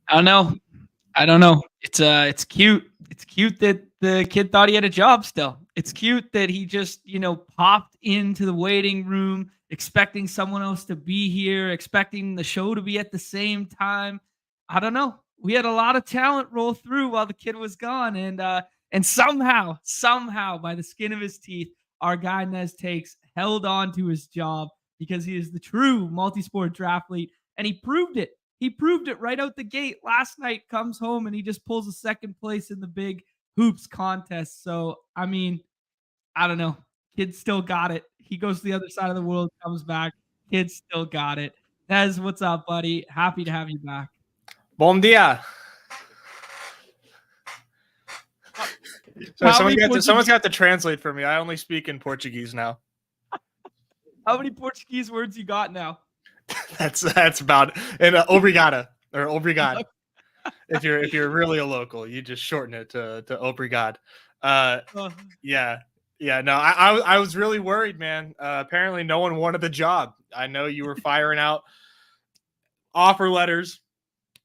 I don't know. I don't know. It's cute. It's cute that the kid thought he had a job still. It's cute that he just, popped into the waiting room expecting someone else to be here, expecting the show to be at the same time. I don't know. We had a lot of talent roll through while the kid was gone, and somehow by the skin of his teeth, our guy Nez Takes held on to his job because he is the true multi-sport draft lead, and he proved it. He proved it right out the gate. Last night comes home and he just pulls a second place in the big hoops contest. So, I mean, I don't know. Kid still got it. He goes to the other side of the world, comes back. Kid still got it. Nez, what's up, buddy? Happy to have you back. Bom dia. So someone's got to translate for me. I only speak in Portuguese now. How many Portuguese words you got now? That's about and obrigada or obrigado. if you're really a local, you just shorten it to obrigado. Yeah. No, I was really worried, man. Apparently, no one wanted the job. I know you were firing out offer letters,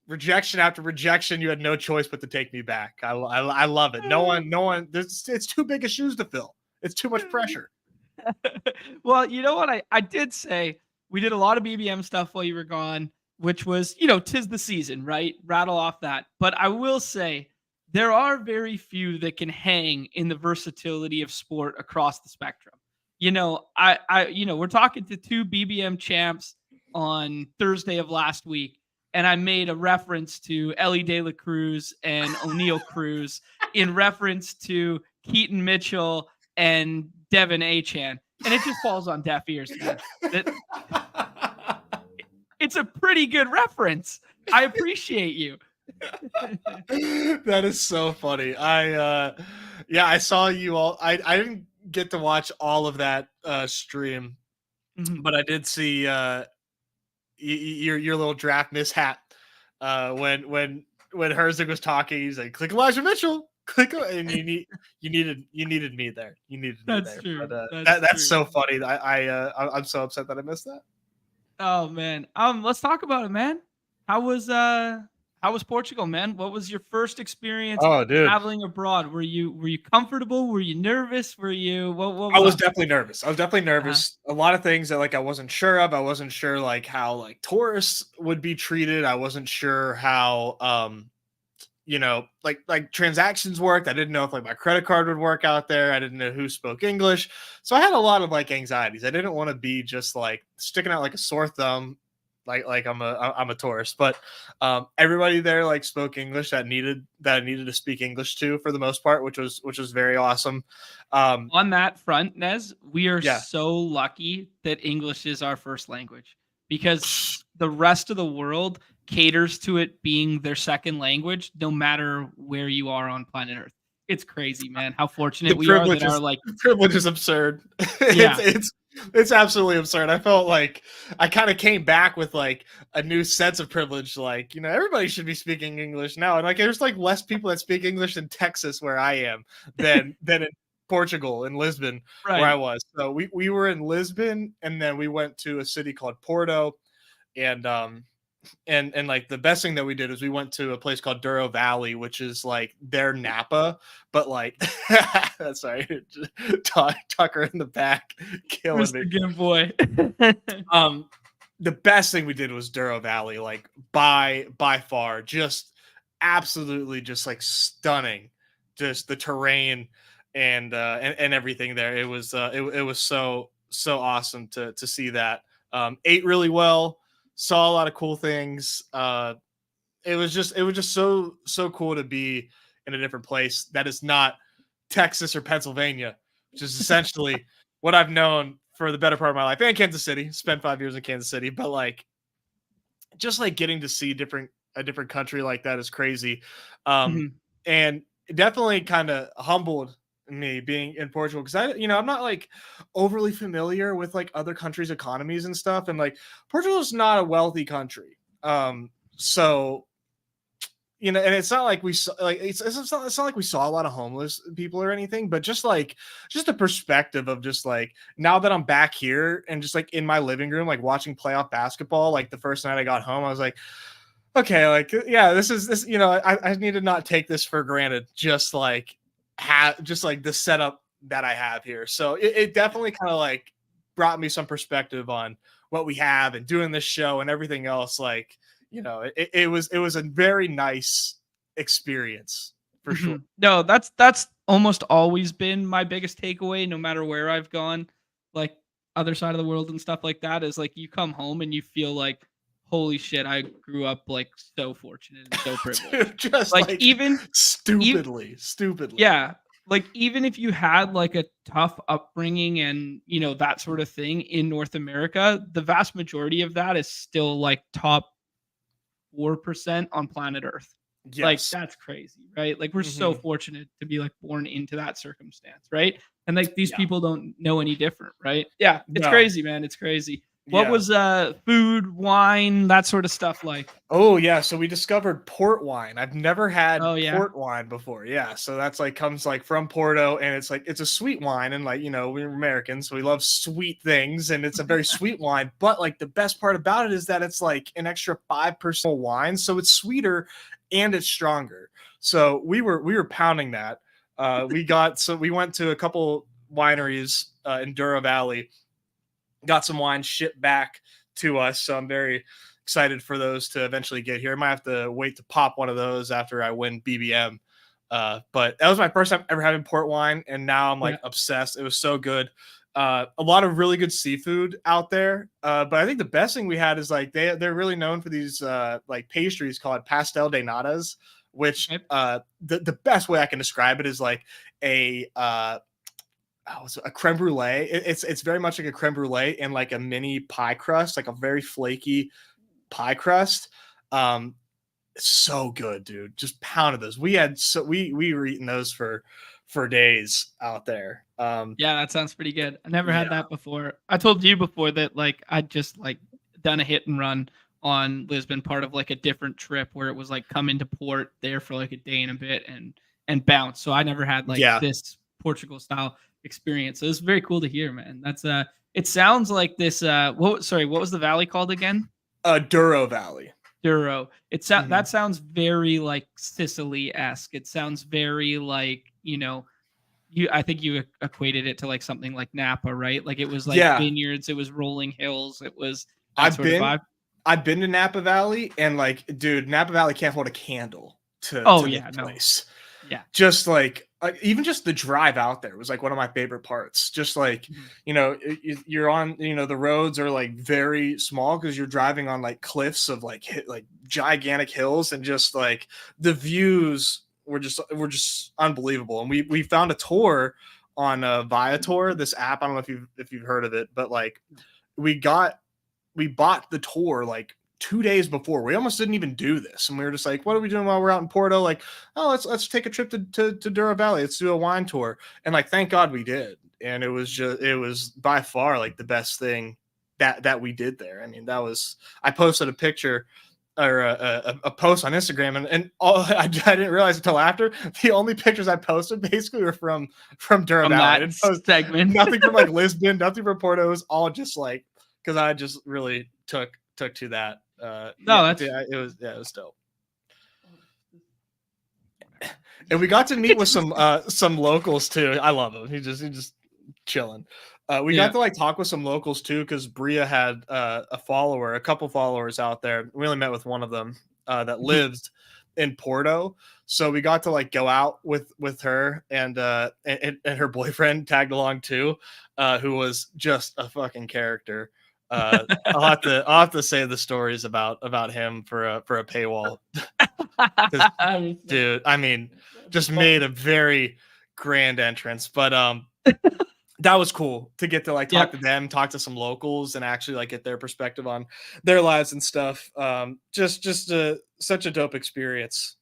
rejection after rejection. You had no choice but to take me back. I love it. No one. It's too big of shoes to fill. It's too much pressure. Well, you know what? I did say we did a lot of BBM stuff while you were gone, which was, tis the season, right? Rattle off that. But I will say there are very few that can hang in the versatility of sport across the spectrum. We're talking to two BBM champs on Thursday of last week, and I made a reference to Ellie De La Cruz and O'Neill Cruz in reference to Keaton Mitchell and Devin Achan. And it just falls on deaf ears, man. It's a pretty good reference. I appreciate you. That is so funny. I saw you all. I didn't get to watch all of that stream, but I did see your little draft mishap when Herzog was talking. He's like, "Click Elijah Mitchell." Click, and you needed me there. You needed me That's there. True. But, that's true. So funny. I'm so upset that I missed that. Oh man. Let's talk about it, man. How was Portugal, man? What was your first experience traveling abroad? Were you comfortable? Were you nervous? Were you what I was definitely nervous. A lot of things that I wasn't sure of. I wasn't sure how tourists would be treated. I wasn't sure how transactions worked. I didn't know if my credit card would work out there. I didn't know who spoke English. So I had a lot of anxieties. I didn't want to be just sticking out like a sore thumb, like I'm a tourist. But everybody there spoke English that I needed to speak English to for the most part, which was very awesome. On that front, Nez, we are so lucky that English is our first language, because the rest of the world caters to it being their second language, no matter where you are on planet Earth. It's crazy, man. How fortunate we are that the privilege is absurd. Yeah. It's absolutely absurd. I felt like I kind of came back with a new sense of privilege. Everybody should be speaking English now. And there's less people that speak English in Texas where I am than in Portugal, in Lisbon, right, where I was. So we were in Lisbon, and then we went to a city called Porto, and the best thing that we did is we went to a place called Douro Valley, which is their Napa, but sorry, Tucker in the back killing Mr. me. Good boy. The best thing we did was Douro Valley, by far, just absolutely just stunning, just the terrain and everything there. It was so awesome to see that. Ate really well. Saw a lot of cool things. It was just so cool to be in a different place that is not Texas or Pennsylvania, which is essentially what I've known for the better part of my life. And Kansas City, spent 5 years in Kansas City, but just getting to see a different country like that is crazy. And definitely kind of humbled me being in Portugal, because I'm not overly familiar with other countries' economies and stuff, and Portugal is not a wealthy country, so and it's not like we saw it's not like we saw a lot of homeless people or anything, but just the perspective of just now that I'm back here and just in my living room watching playoff basketball, the first night I got home, I was like, okay, like, yeah, this, you know, I need to not take this for granted, just like the setup that I have here. So it definitely kind of like brought me some perspective on what we have and doing this show and everything else. Like, you know, it was a very nice experience for sure. No, that's almost always been my biggest takeaway, no matter where I've gone, like other side of the world and stuff like that, is like you come home and you feel like, holy shit, I grew up like so fortunate and so privileged. Dude, just Like like even, stupidly. yeah, like even if you had like a tough upbringing and that sort of thing in North America, the vast majority of that is still like top 4% on planet Earth. Like, Yes. that's crazy, right? Like, we're so Hmm. fortunate to be, like, born into that circumstance, right? And, like, these Yeah. people don't know any different, right? Yeah, it's No. crazy, man, it's crazy. What Yeah. was, food, wine, that sort of stuff like? Oh yeah, so we discovered port wine. I've never had Oh, yeah? port wine before. Yeah, so that's like comes like from Porto, and it's like it's a sweet wine, and like we're Americans, so we love sweet things, and it's a very sweet wine. But like the best part about it is that it's like an extra 5% wine, so it's sweeter and it's stronger. So we were pounding that. We went to a couple wineries in Dura Valley, got some wine shipped back to us. So I'm very excited for those to eventually get here. I might have to wait to pop one of those after I win BBM. But that was my first time ever having port wine, and now I'm Yeah. like obsessed. It was so good. A lot of really good seafood out there. But I think the best thing we had is like they're really known for these like pastries called pastel de natas, which Okay. the best way I can describe it is like a a creme brulee. It's very much like a creme brulee and like a mini pie crust, like a very flaky pie crust. Um, so good, dude. Just pounded those. We were eating those for days out there. Yeah, that sounds pretty good. I never had Yeah, that before. I told you before that, like, I'd just, like, done a hit and run on Lisbon, part of, like, a different trip where it was, like, come into port there for, like, a day and a bit and bounce. So I never had, like, yeah. this Portugal style experience. So it's very cool to hear, man. That's, it sounds like this, what was the valley called again? Douro Valley. Douro. Mhm. That sounds very, like, Sicily-esque. It sounds very, like, I think you equated it to like something like Napa, right? Like it was like Yeah, vineyards, it was rolling hills, it was that I've sort of been vibe. I've been to Napa Valley, and like, dude, Napa Valley can't hold a candle Oh to this yeah, no. place. Yeah. Just like even just the drive out there was like one of my favorite parts. Just like, Mhm. you're on, the roads are like very small because you're driving on like cliffs of like like gigantic hills, and just like the views were just unbelievable. And we found a tour on Viator, this app. I don't know if you've heard of it, but like we got we bought the tour like 2 days before. We almost didn't even do this, and we were just like, "What are we doing while we're out in Porto?" Like, "Oh, let's take a trip to Dura Valley. Let's do a wine tour." And like, thank God we did. And it was by far like the best thing that we did there. I mean, I posted a picture or a post on Instagram, and all I didn't realize until after, the only pictures I posted basically were from Dura From Valley. I that didn't post segment. nothing from like Lisbon, nothing from Porto. It was all just like because I just really took to that. No, that's It was dope. And we got to meet with some locals too. I love him. He just chilling. We got yeah. to like talk with some locals too, because Bria had a couple followers out there. We only met with one of them that Mhm. lives in Porto. So we got to like go out with her, and her boyfriend tagged along too, who was just a fucking character. I'll have to say the stories about him for a paywall. 'Cause, dude, I mean, just made a very grand entrance. But that was cool to get to like talk Yep. to them, talk to some locals, and actually like get their perspective on their lives and stuff. Just such a dope experience.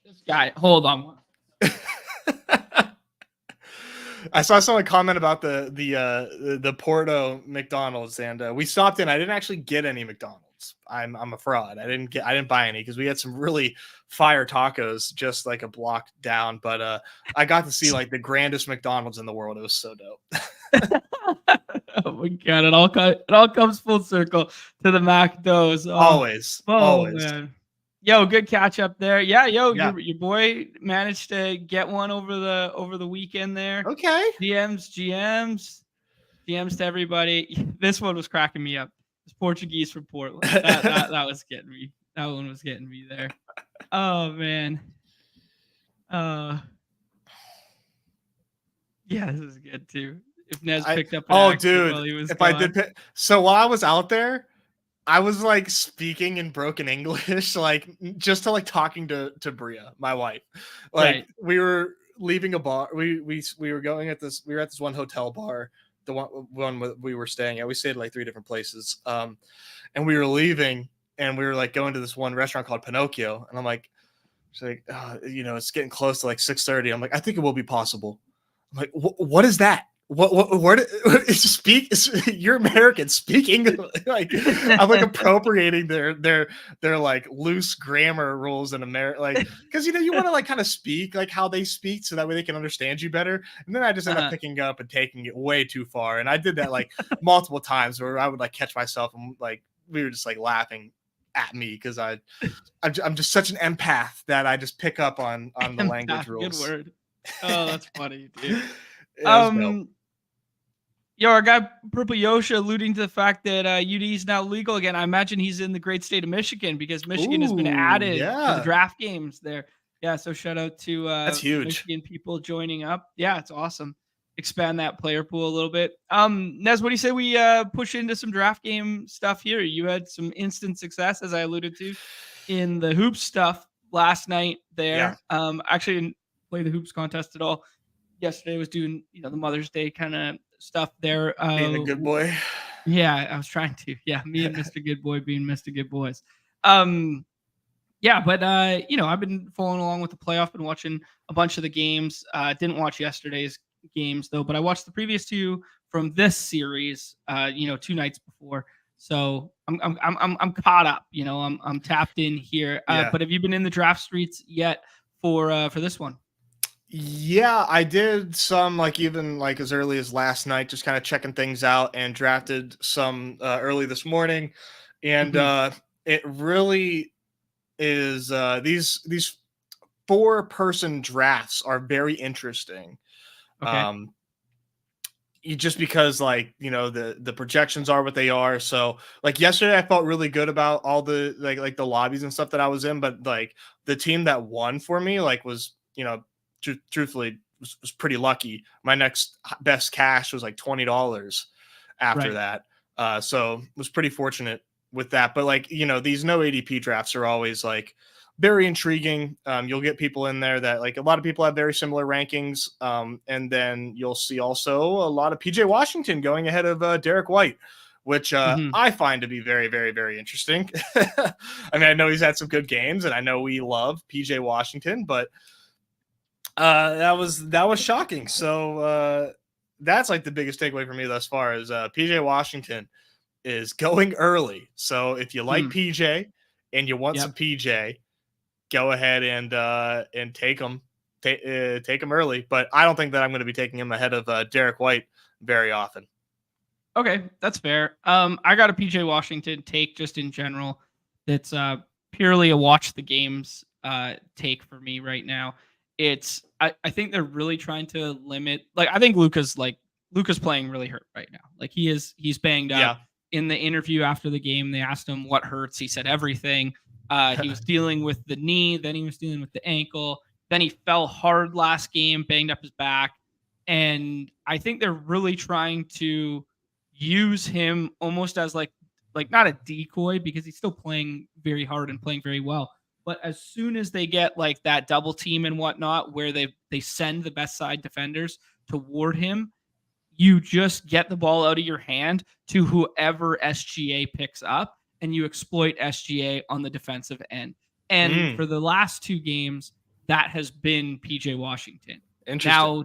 This guy, hold on one. I saw someone comment about the Porto McDonald's, and we stopped in. I didn't actually get any McDonald's. I'm a fraud. I didn't buy any because we had some really fire tacos just like a block down. But I got to see like the grandest McDonald's in the world. It was so dope. Oh my god! It all comes full circle to the Mac Dose. Oh Always. man. Yo, good catch up there. Yeah, Yeah. your boy managed to get one over the weekend there. Okay. GMs to everybody. This one was cracking me up. It's Portuguese from Portland. That was getting me. That one was getting me there. Oh man. Yeah, this is good too. If Nez picked up an accent while he was gone. I did so while I was out there, I was like speaking in broken English, like just to like talking to Bria, my wife. Like Right. we were leaving a bar. We were going at this. We were at this one hotel bar, the one we were staying at. We stayed at like 3 different places. And we were leaving, and we were like going to this one restaurant called Pinocchio, and I'm like, she's like, it's getting close to like 6:30. I'm like, I think it will be possible. I'm like, what is that? What speak? You're American speaking like I'm like appropriating their like loose grammar rules in America, like because you want to like kind of speak like how they speak so that way they can understand you better. And then I just end up picking up and taking it way too far. And I did that like multiple times where I would like catch myself and like we were just like laughing at me because I'm just such an empath that I just pick up on the language rules. Good word. Oh, that's funny, dude. Dope. Yo, our guy Purple Yosha alluding to the fact that UD is now legal again. I imagine he's in the great state of Michigan because Michigan has been added to the draft games there. Yeah, so shout out to that's huge. Michigan people joining up. Yeah, it's awesome. Expand that player pool a little bit. Nez, what do you say we push into some draft game stuff here? You had some instant success, as I alluded to, in the hoops stuff last night there. Yeah. Actually didn't play the hoops contest at all. Yesterday was doing, the Mother's Day kind of stuff there. Being a good boy. Yeah, I was trying to. Yeah, me and Mr. Good Boy being Mr. Good Boys. Yeah, but I've been following along with the playoff, been watching a bunch of the games. Didn't watch yesterday's games though, but I watched the previous 2 from this series. 2 nights before. So I'm caught up. I'm tapped in here. But have you been in the draft streets yet for this one? Yeah, I did some like even like as early as last night, just kind of checking things out and drafted some early this morning. And it really is these 4-person drafts are very interesting. Okay. Just because like, the projections are what they are. So like yesterday I felt really good about all the like the lobbies and stuff that I was in, but like the team that won for me like was, truthfully was pretty lucky. My next best cash was like $20 after that. So was pretty fortunate with that. But like, these no ADP drafts are always like very intriguing. You'll get people in there that like a lot of people have very similar rankings. And then you'll see also a lot of PJ Washington going ahead of Derek White, which I find to be very, very, very interesting. I mean, I know he's had some good games and I know we love PJ Washington, but that was shocking. So that's like the biggest takeaway for me thus far is PJ Washington is going early. So if you like PJ and you want some PJ, go ahead and take him early. But I don't think that I'm going to be taking him ahead of Derek White very often. Okay, that's fair. I got a PJ Washington take just in general. That's purely a watch the games take for me right now. I think they're really trying to limit. Like I think Luka's playing really hurt right now. Like he's banged up. Yeah. In the interview after the game, they asked him what hurts. He said everything. He was dealing with the knee, then he was dealing with the ankle. Then he fell hard last game, banged up his back. And I think they're really trying to use him almost as like not a decoy because he's still playing very hard and playing very well. But as soon as they get like that double team and whatnot, where they send the best side defenders toward him, you just get the ball out of your hand to whoever SGA picks up, and you exploit SGA on the defensive end. And for the last 2 games, that has been PJ Washington. Now,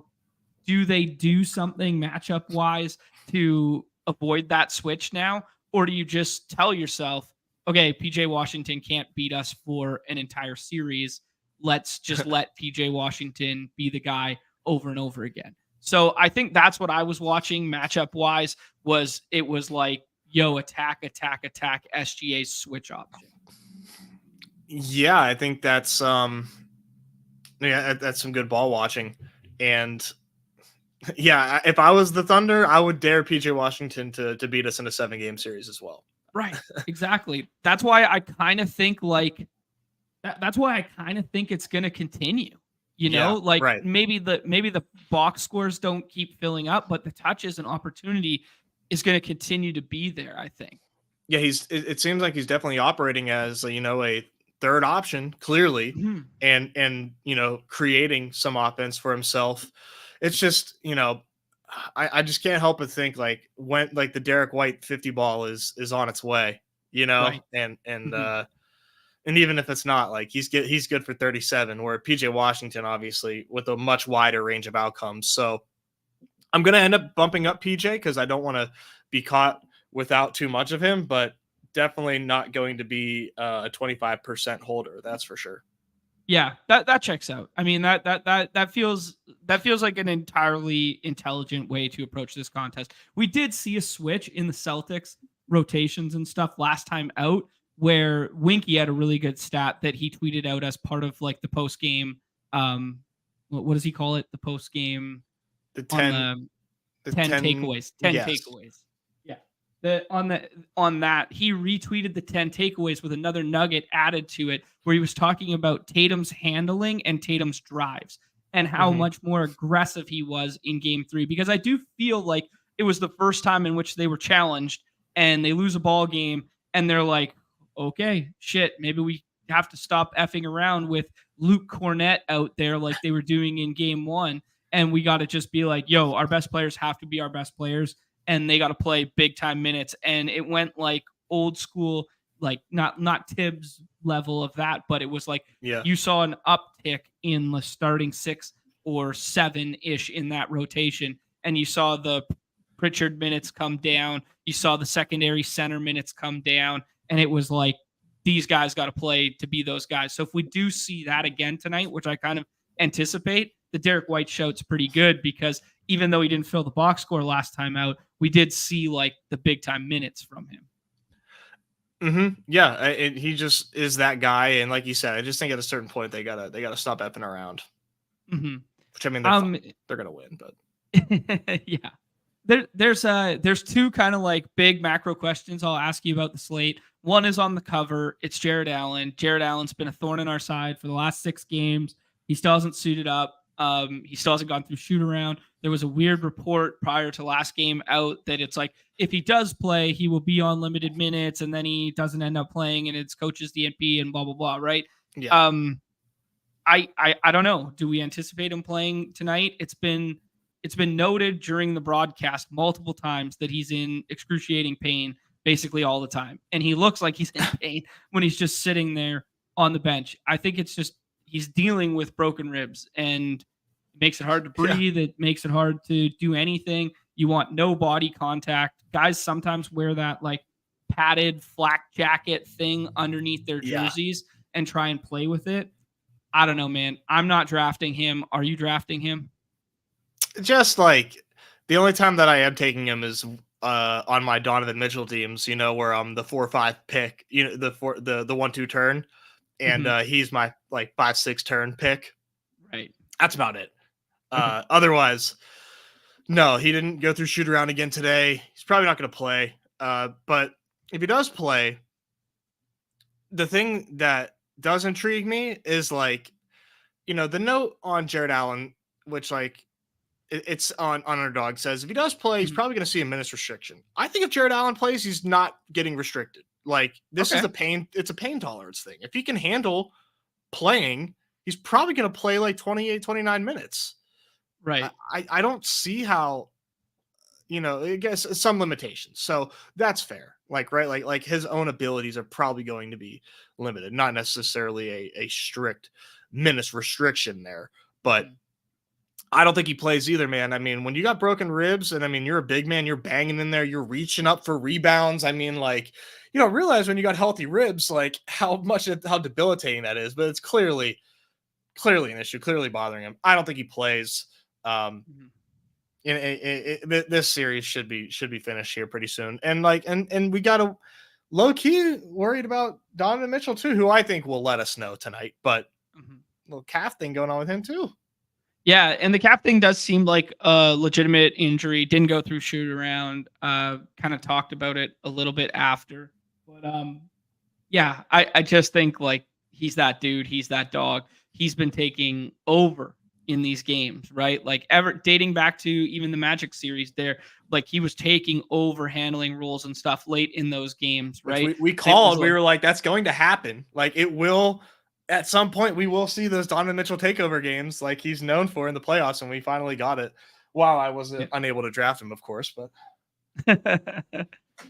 do they do something matchup-wise to avoid that switch now? Or do you just tell yourself, okay, PJ Washington can't beat us for an entire series. Let's just let PJ Washington be the guy over and over again. So I think that's what I was watching matchup wise. It was like, yo, attack, attack, attack, SGA's switch option. Yeah, I think that's some good ball watching. And yeah, if I was the Thunder, I would dare PJ Washington to beat us in a 7-game series as well. Right. Exactly. That's why I kind of think that's why I kind of think it's going to continue. Right. Maybe the box scores don't keep filling up, but the touches and opportunity is going to continue to be there, I think. Yeah, it seems like he's definitely operating as a third option, clearly, Mm-hmm. and creating some offense for himself. It's just, I just can't help but think when the Derek White 50 ball is on its way, Right. and Mm-hmm. and even if it's not, he's good for 37, where PJ Washington obviously with a much wider range of outcomes. So I'm gonna end up bumping up PJ because I don't want to be caught without too much of him, but definitely not going to be a 25% holder. That's for sure. Yeah, that checks out. I mean, that feels like an entirely intelligent way to approach this contest. We did see a switch in the Celtics rotations and stuff last time out, where Winky had a really good stat that he tweeted out as part of like the post game. What does he call it? The post game The on the 10 takeaways. 10 yes. takeaways. Yeah. On that, he retweeted the 10 takeaways with another nugget added to it where he was talking about Tatum's handling and Tatum's drives and how much more aggressive he was in game 3, because I do feel like it was the first time in which they were challenged and they lose a ball game and they're like, okay, shit, maybe we have to stop effing around with Luke Cornett out there like they were doing in game 1, and we got to just be like, yo, our best players have to be our best players and they got to play big time minutes. And it went like old school, like not Tibbs level of that, but it was like you saw an uptick in the starting 6 or 7 ish in that rotation, and you saw the Pritchard minutes come down. You saw the secondary center minutes come down, and it was like these guys got to play to be those guys. So if we do see that again tonight, which I kind of anticipate, the Derek White shout's pretty good because even though he didn't fill the box score last time out, we did see like the big time minutes from him. Yeah, he just is that guy, and like you said, I just think at a certain point they gotta stop effing around. Which I mean, they're gonna win, but yeah. There's 2 kind of like big macro questions I'll ask you about the slate. One is on the cover. It's Jared Allen. Jared Allen's been a thorn in our side for the last 6 games. He still hasn't suited up. He still hasn't gone through shoot around. There was a weird report prior to last game out that it's like if he does play, he will be on limited minutes, and then he doesn't end up playing, and it's coach's DNP and blah blah blah. Right? Yeah. I don't know. Do we anticipate him playing tonight? It's been noted during the broadcast multiple times that he's in excruciating pain basically all the time, and he looks like he's in pain when he's just sitting there on the bench. I think it's just he's dealing with broken ribs, and it makes it hard to breathe. Yeah. It makes it hard to do anything. You want no body contact. Guys sometimes wear that like padded flak jacket thing underneath their jerseys and try and play with it. I don't know, man. I'm not drafting him. Are you drafting him? Just like the only time that I am taking him is on my Donovan Mitchell teams, where I'm the 4-5 pick, the 1-2 turn, and he's my like 5-6 turn pick. Right. That's about it. Otherwise, no, he didn't go through shoot around again today. He's probably not going to play. But if he does play, the thing that does intrigue me is like, the note on Jared Allen, which like it's on Underdog, says if he does play, he's probably going to see a minutes restriction. I think if Jared Allen plays, he's not getting restricted. Like this is it's a pain tolerance thing. If he can handle playing, he's probably going to play like 28, 29 minutes. Right. I don't see how, I guess some limitations. So that's fair. Like, right. Like his own abilities are probably going to be limited, not necessarily a strict minutes restriction there, but I don't think he plays either, man. I mean, when you got broken ribs and I mean, you're a big man, you're banging in there, you're reaching up for rebounds. I mean, like, you don't realize when you got healthy ribs, like how debilitating that is, but it's clearly an issue, clearly bothering him. I don't think he plays. This series should be finished here pretty soon. And like, and we got to low key worried about Donovan Mitchell too, who I think will let us know tonight. But little calf thing going on with him too. Yeah, and the calf thing does seem like a legitimate injury. Didn't go through shoot around. Kind of talked about it a little bit after, but yeah, I just think like he's that dude. He's that dog. He's been taking over in these games, right? Like ever dating back to even the Magic series there, like he was taking over handling roles and stuff late in those games, right? We called, we were like, that's going to happen. Like it will, at some point we will see those Donovan Mitchell takeover games like he's known for in the playoffs. And we finally got it. While I wasn't unable to draft him, of course, but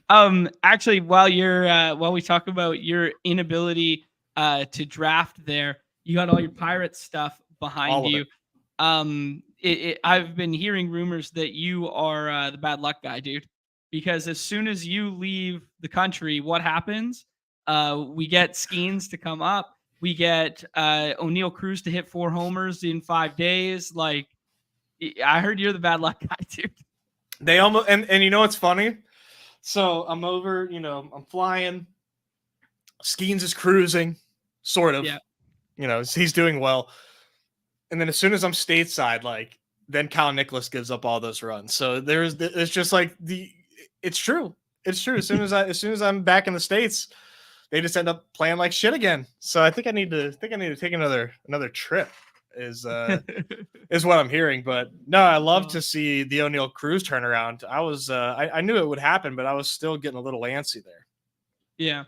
actually while we talk about your inability to draft there, you got all your Pirates stuff behind you. I've been hearing rumors that you are the bad luck guy, dude, because as soon as you leave the country, what happens? We get Skeens to come up. We get O'Neal Cruz to hit 4 homers in 5 days. Like, I heard you're the bad luck guy, dude. They almost, and you know what's funny? So I'm over, I'm flying. Skeens is cruising, sort of. Yeah. He's doing well. And then as soon as I'm stateside, like, then Kyle Nicholas gives up all those runs. So it's just like it's true. It's true. As soon as I'm back in the States, they just end up playing like shit again. So I think I need to take another trip is what I'm hearing. But no, I love to see the O'Neal Cruz turnaround. I was I knew it would happen, but I was still getting a little antsy there. Yeah.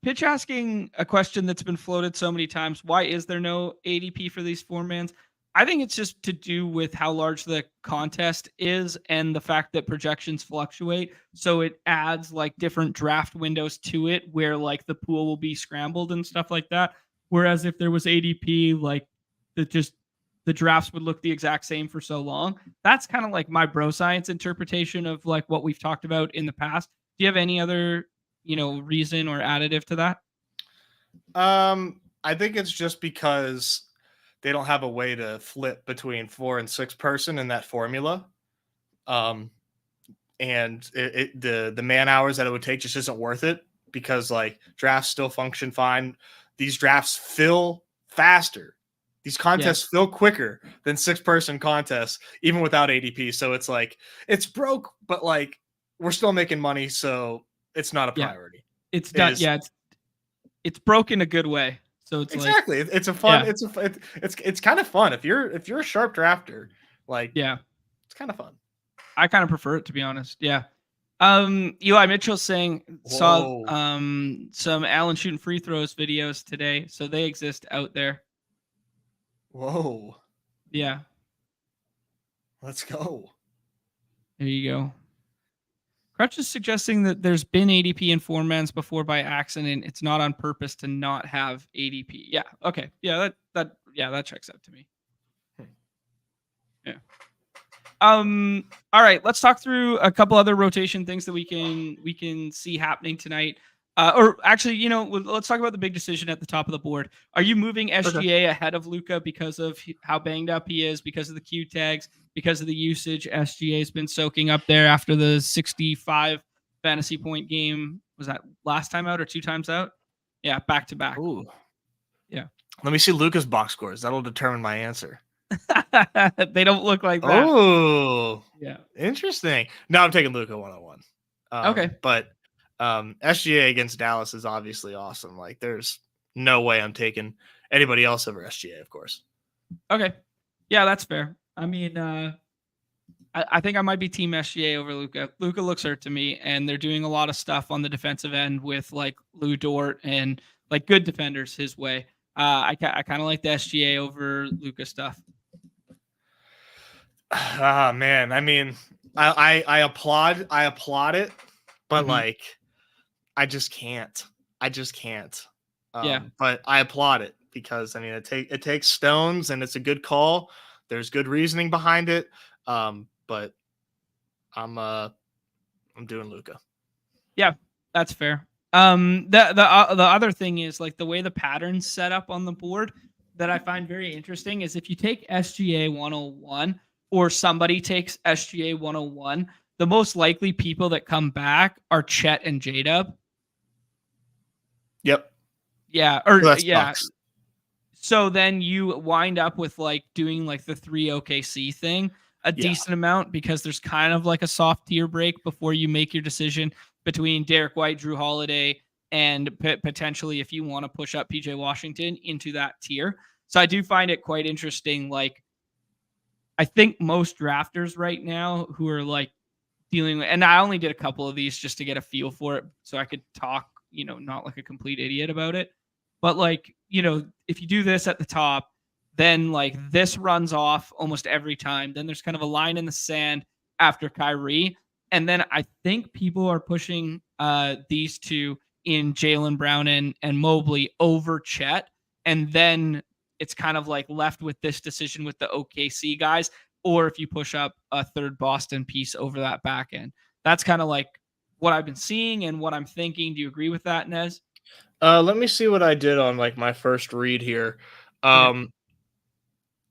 Pitch asking a question that's been floated so many times. Why is there no ADP for these 4-mans? I think it's just to do with how large the contest is and the fact that projections fluctuate. So it adds like different draft windows to it where like the pool will be scrambled and stuff like that. Whereas if there was ADP, like the drafts would look the exact same for so long. That's kind of like my bro science interpretation of like what we've talked about in the past. Do you have any other reason or additive to that? I think it's just because they don't have a way to flip between 4 and 6 person in that formula. And the man hours that it would take just isn't worth it because like drafts still function fine. These drafts fill faster. These contests fill quicker than 6-person contests, even without ADP. So it's like, it's broke, but like we're still making money. So it's not a priority. It's done. It's broke in a good way. So it's exactly. Like, it's a fun. It's kind of fun if you're a sharp drafter. Like it's kind of fun. I kind of prefer it, to be honest. Yeah. Eli Mitchell saying saw some Allen shooting free throws videos today, so they exist out there. Whoa. Yeah. Let's go. There you go. Crutch is suggesting that there's been ADP in 4-mans before by accident. It's not on purpose to not have ADP. Yeah. Okay. Yeah. That checks out to me. Yeah. All right. Let's talk through a couple other rotation things that we can see happening tonight. Or actually, let's talk about the big decision at the top of the board. Are you moving SGA ahead of Luka because of how banged up he is, because of the Q tags, because of the usage SGA has been soaking up there after the 65 fantasy point game? Was that last time out or 2 times out? Yeah, back to back. Ooh. Yeah. Let me see Luka's box scores. That'll determine my answer. They don't look like that. Oh, yeah. Interesting. No, I'm taking Luka 101. Okay. But SGA against Dallas is obviously awesome. Like there's no way I'm taking anybody else over SGA, of course. Okay. Yeah, that's fair. I mean, I think I might be team SGA over Luka. Luka looks hurt to me, and they're doing a lot of stuff on the defensive end with like Lou Dort and like good defenders his way. I kind of like the SGA over Luka stuff. Ah, man. I mean, I applaud it, but like, I just can't. But I applaud it because I mean, it takes stones and it's a good call. There's good reasoning behind it. But I'm doing Luka. Yeah, that's fair. The other thing is like the way the pattern's set up on the board that I find very interesting is if you take SGA 101, or somebody takes SGA 101, the most likely people that come back are Chet and J-Dub. Yep. Yeah. So Or that yeah. sucks. So then you wind up with like doing like the 3 OKC thing a decent amount, because there's kind of like a soft tier break before you make your decision between Derek White, Drew Holiday, and potentially, if you want to push up PJ Washington into that tier. So I do find it quite interesting. Like, I think most drafters right now who are like dealing with, and I only did a couple of these just to get a feel for it so I could talk, not like a complete idiot about it. But like, if you do this at the top, then like this runs off almost every time. Then there's kind of a line in the sand after Kyrie. And then I think people are pushing these two in Jaylen Brown and Mobley over Chet. And then it's kind of like left with this decision with the OKC guys, or if you push up a third Boston piece over that back end. That's kind of like what I've been seeing and what I'm thinking. Do you agree with that, Nez? Let me see what I did on like my first read here. Okay.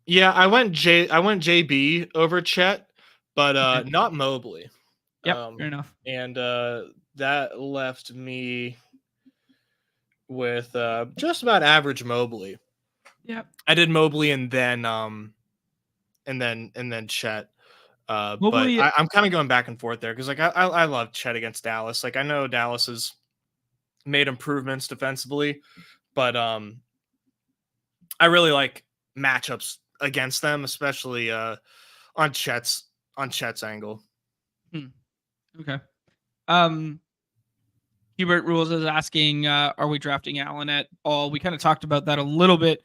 Yeah, I went JB over Chet, but Okay. not Mobley. Yep. Fair enough. And that left me with just about average Mobley. Yep. I did Mobley and then Chet. But Mobley. I'm kind of going back and forth there because like I love Chet against Dallas. Like I know Dallas has made improvements defensively, but I really like matchups against them, especially on Chet's angle. Okay. Hubert Rules is asking, are we drafting Allen at all? We kind of talked about that a little bit.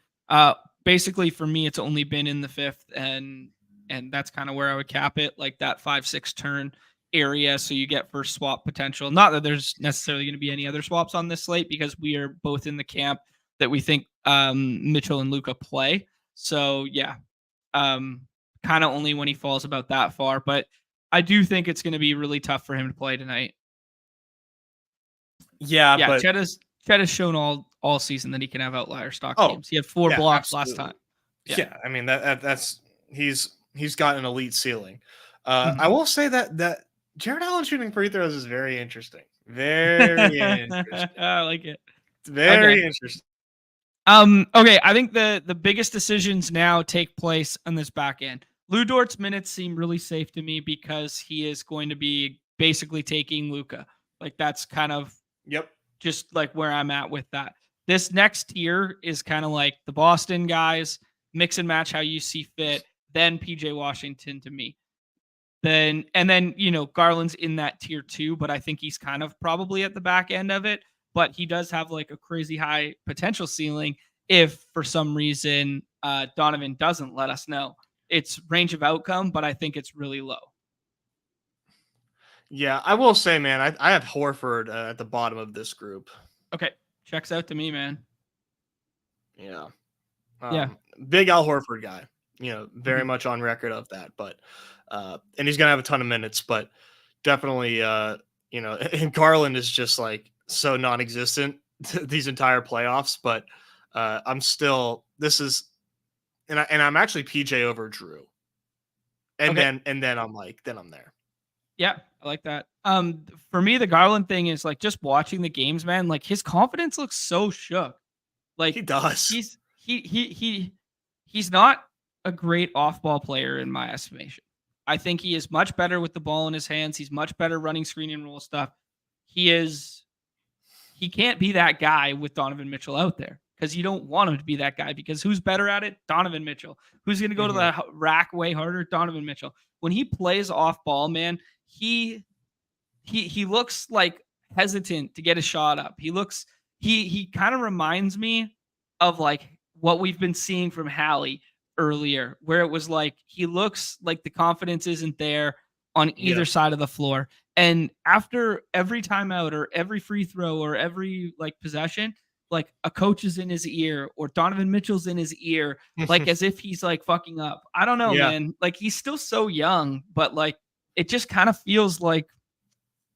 Basically, for me, it's only been in the 5th, and that's kind of where I would cap it, like that 5-6 turn area. So you get first swap potential. Not that there's necessarily going to be any other swaps on this slate, because we are both in the camp that we think Mitchell and Luka play. So yeah, kind of only when he falls about that far. But I do think it's going to be really tough for him to play tonight. Yeah, Yeah, but Chet has shown all season that he can have outlier stock games. He had 4 blocks last time. Yeah, I mean that's he's got an elite ceiling. Mhm. I will say that Jared Allen shooting free throws is very interesting. Very interesting. I like it. It's very interesting. Okay, I think the biggest decisions now take place on this back end. Lou Dort's minutes seem really safe to me because he is going to be basically taking Luka. Like that's kind of just like where I'm at with that. This next tier is kind of like the Boston guys, mix and match how you see fit, then PJ Washington to me. Then Garland's in that tier 2, but I think he's kind of probably at the back end of it. But he does have like a crazy high potential ceiling if for some reason Donovan doesn't let us know. It's range of outcome, but I think it's really low. Yeah, I will say, man, I have Horford at the bottom of this group. Okay, checks out to me, man. Yeah. Yeah. Big Al Horford guy, very much on record of that, but and he's going to have a ton of minutes, but definitely, and Garland is just like so non-existent these entire playoffs, but I'm still, and I'm actually PJ over Drew. And then I'm there. Yeah, I like that. For me, the Garland thing is like just watching the games, man, like his confidence looks so shook. Like he does. He's not a great off-ball player in my estimation. I think he is much better with the ball in his hands. He's much better running screen and roll stuff. He can't be that guy with Donovan Mitchell out there, because you don't want him to be that guy, because who's better at it? Donovan Mitchell. Who's going to go to the rack way harder? Donovan Mitchell. When he plays off ball, man, he looks like hesitant to get a shot up. He kind of reminds me of like what we've been seeing from Hallie earlier, where it was like he looks like the confidence isn't there on either side of the floor. And after every timeout or every free throw or every like possession, like a coach is in his ear or Donovan Mitchell's in his ear, like as if he's like fucking up. I don't know, man. Like he's still so young, but like it just kind of feels like,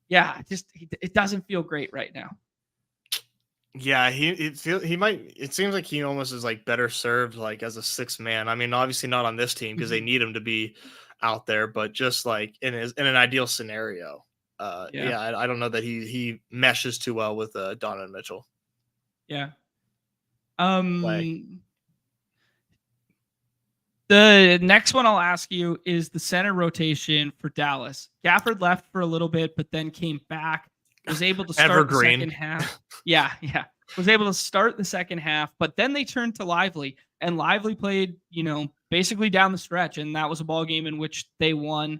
it doesn't feel great right now. Yeah, it seems like he almost is like better served like as a 6th man. I mean, obviously not on this team because they need him to be out there, but just like in an ideal scenario, I don't know that he meshes too well with Donovan Mitchell. Yeah. Play. The next one I'll ask you is the center rotation for Dallas. Gafford left for a little bit, but then came back. Was able to start Evergreen. the second half. Yeah. Was able to start the second half, but then they turned to Lively, and Lively played, basically down the stretch, and that was a ball game in which they won.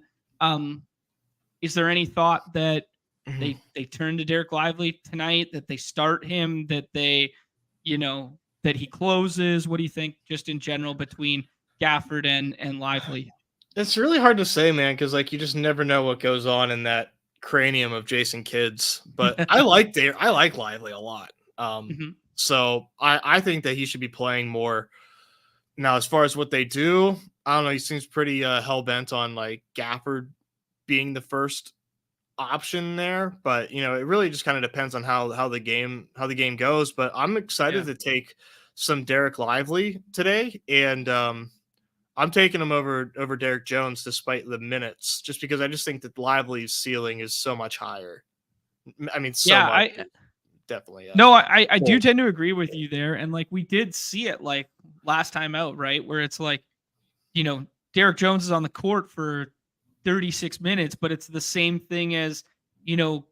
Is there any thought that they turn to Derek Lively tonight, that they start him, that they, that he closes? What do you think just in general between Gafford and Lively? It's really hard to say, man, because like you just never know what goes on in that cranium of Jason Kidd's. But I like Lively a lot. So I think that he should be playing more. Now, as far as what they do, I don't know. He seems pretty hell bent on like Gafford being the first option there, but it really just kind of depends on how the game goes. But I'm excited to take some Derek Lively today, and I'm taking him over Derek Jones despite the minutes, just because I just think that Lively's ceiling is so much higher. I mean, much. Definitely. No, I do tend to agree with you there. And like we did see it like last time out, right? Where it's like, Derek Jones is on the court for 36 minutes, but it's the same thing as,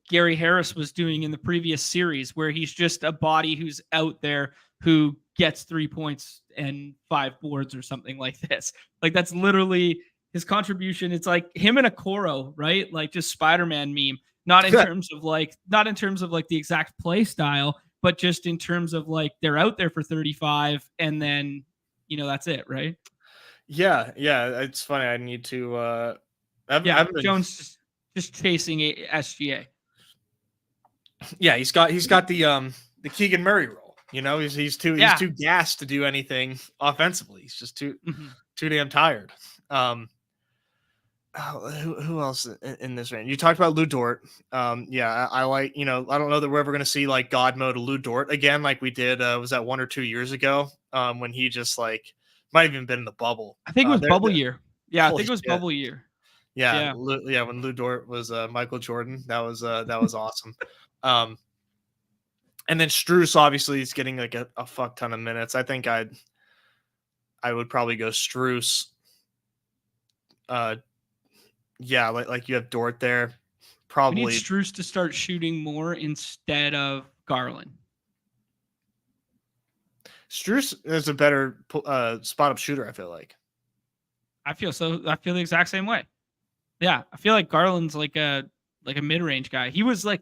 Gary Harris was doing in the previous series, where he's just a body who's out there who gets 3 points and 5 boards or something like this. Like that's literally his contribution. It's like him and a Koro, right? Like just Spider-Man meme. Not in terms of like the exact play style, but just in terms of like they're out there for 35 and then, that's it, right? Yeah. It's funny. I need to Jones just chasing a SGA. Yeah, he's got the Keegan Murray role. He's too gassed to do anything offensively. He's just too damn tired. Who else in this range? You talked about Lou Dort. I like, I don't know that we're ever going to see like God mode Lou Dort again, like we did. Was that 1 or 2 years ago? When he just like might have even been in the bubble. I think it was bubble year. Yeah, I think it was bubble year. Yeah. When Lou Dort was Michael Jordan, that was awesome. And then Strus obviously is getting like a fuck ton of minutes. I think I would probably go Strus. Like you have Dort there. Probably we need Strus to start shooting more instead of Garland. Strus is a better spot up shooter, I feel like. I feel the exact same way. Yeah, I feel like Garland's like a mid-range guy. He was like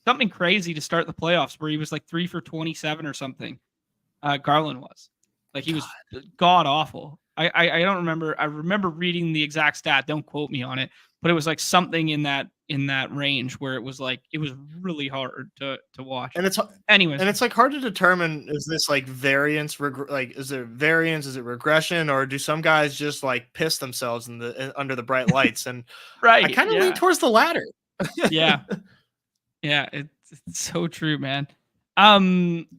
something crazy to start the playoffs where he was like 3 for 27 or something. Garland was. Like he was god awful. I don't remember. I remember reading the exact stat. Don't quote me on it, but it was like something in that range where it was like it was really hard to watch. And it's anyways, and it's like hard to determine, is this like variance, like is there variance, is it regression, or do some guys just like piss themselves under the bright lights? And right, I kind of lean towards the latter. Yeah, it's so true, man.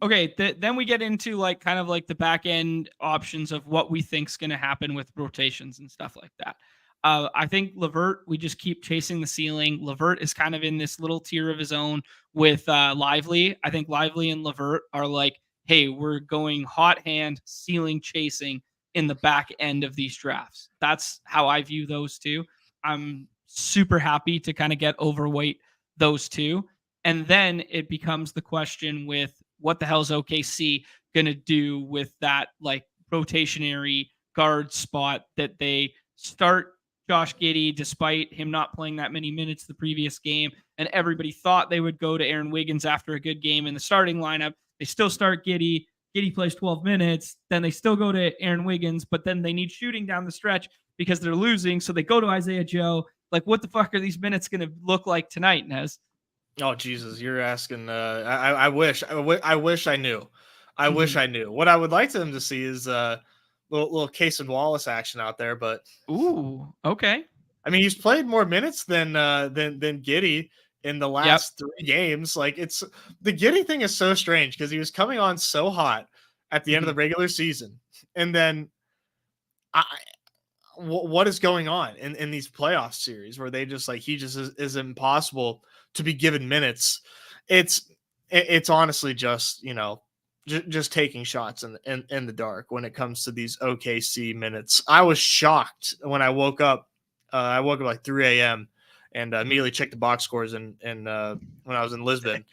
Okay, then we get into like kind of like the back end options of what we think's going to happen with rotations and stuff like that. I think Levert, we just keep chasing the ceiling. Levert is kind of in this little tier of his own with Lively. I think Lively and Levert are like, hey, we're going hot hand ceiling chasing in the back end of these drafts. That's how I view those two. I'm super happy to kind of get overweight those two. And then it becomes the question with what the hell's OKC going to do with that like rotationary guard spot that they start Josh Giddey despite him not playing that many minutes the previous game. And everybody thought they would go to Aaron Wiggins after a good game in the starting lineup. They still start Giddey. Giddey plays 12 minutes. Then they still go to Aaron Wiggins, but then they need shooting down the stretch because they're losing. So they go to Isaiah Joe. Like, what the fuck are these minutes going to look like tonight, Nez? Oh Jesus, you're asking. I wish I knew. I wish I knew. What I would like them to see is little Case and Wallace action out there. But ooh, okay. I mean, he's played more minutes than Giddey in the last 3 games. Like it's the Giddey thing is so strange because he was coming on so hot at the end of the regular season, and then what is going on in these playoff series where they just like, he just is impossible to be given minutes. It's honestly just, just taking shots in the dark when it comes to these OKC minutes. I was shocked when I woke up. I woke up like 3 a.m. and immediately checked the box scores when I was in Lisbon,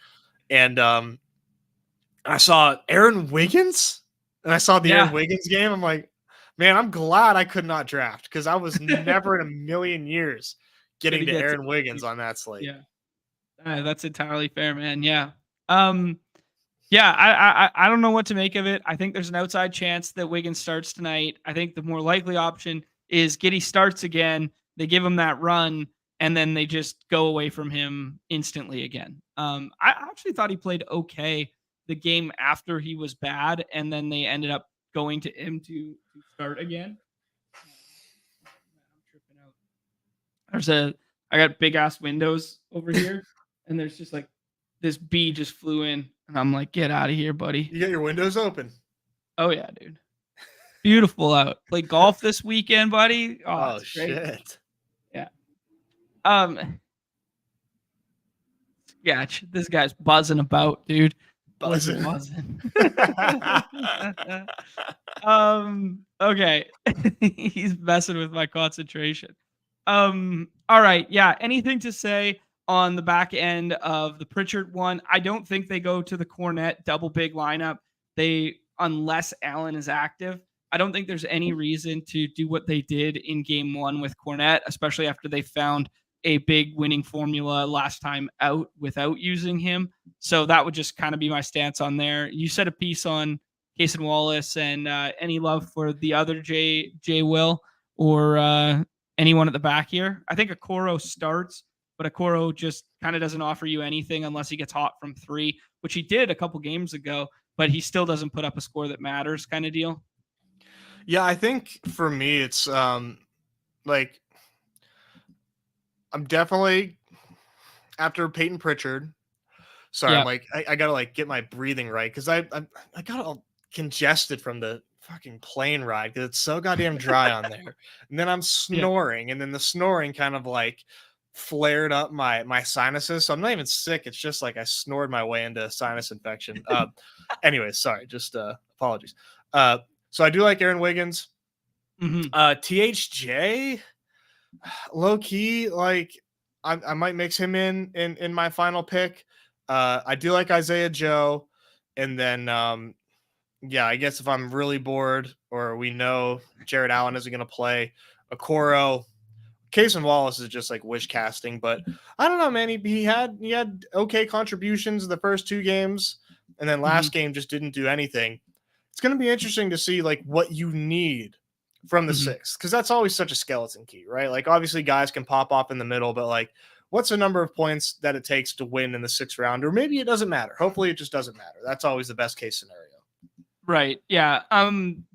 and I saw Aaron Wiggins, and I saw the Aaron Wiggins game. I'm like, man, I'm glad I could not draft, because I was never in a million years getting to Aaron Wiggins on that slate. Yeah, that's entirely fair, man. Yeah. Yeah, I don't know what to make of it. I think there's an outside chance that Wiggins starts tonight. I think the more likely option is Giddey starts again. They give him that run, and then they just go away from him instantly again. I actually thought he played okay the game after he was bad, and then they ended up going to him to start again. I'm tripping out. I got big ass windows over here, and there's just like this bee just flew in, and I'm like, get out of here, buddy. You got your windows open. Oh yeah, dude. Beautiful out. Played golf this weekend, buddy. Oh shit. Yeah. Sketch. This guy's buzzing about, dude. Buzzing. Okay. He's messing with my concentration. All right. Yeah. Anything to say on the back end of the Pritchard one? I don't think they go to the Cornette double big lineup. Unless Allen is active, I don't think there's any reason to do what they did in game one with Cornette, especially after they found a big winning formula last time out without using him. So that would just kind of be my stance on there. You said a piece on Cason Wallace, and any love for the other J Will or anyone at the back here? I think Okoro starts, but Okoro just kind of doesn't offer you anything unless he gets hot from three, which he did a couple games ago, but he still doesn't put up a score that matters kind of deal. Yeah, I think for me, it's like, I'm definitely after Peyton Pritchard. Sorry, I'm like, I gotta like get my breathing right, because I got all congested from the fucking plane ride because it's so goddamn dry on there. And then I'm snoring, and then the snoring kind of like flared up my sinuses. So I'm not even sick. It's just like I snored my way into a sinus infection. Anyways, sorry, just apologies. So I do like Aaron Wiggins. THJ, low key, like I might mix him in my final pick. I do like Isaiah Joe, and then I guess if I'm really bored or we know Jared Allen isn't going to play, Okoro. Cason Wallace is just like wish casting, but I don't know, man. He had okay contributions in the first two games, and then last game just didn't do anything. It's going to be interesting to see like what you need from the sixth, because that's always such a skeleton key, right? Like obviously guys can pop off in the middle, but like what's the number of points that it takes to win in the sixth round? Or maybe it doesn't matter. Hopefully it just doesn't matter. That's always the best case scenario. Right. Yeah.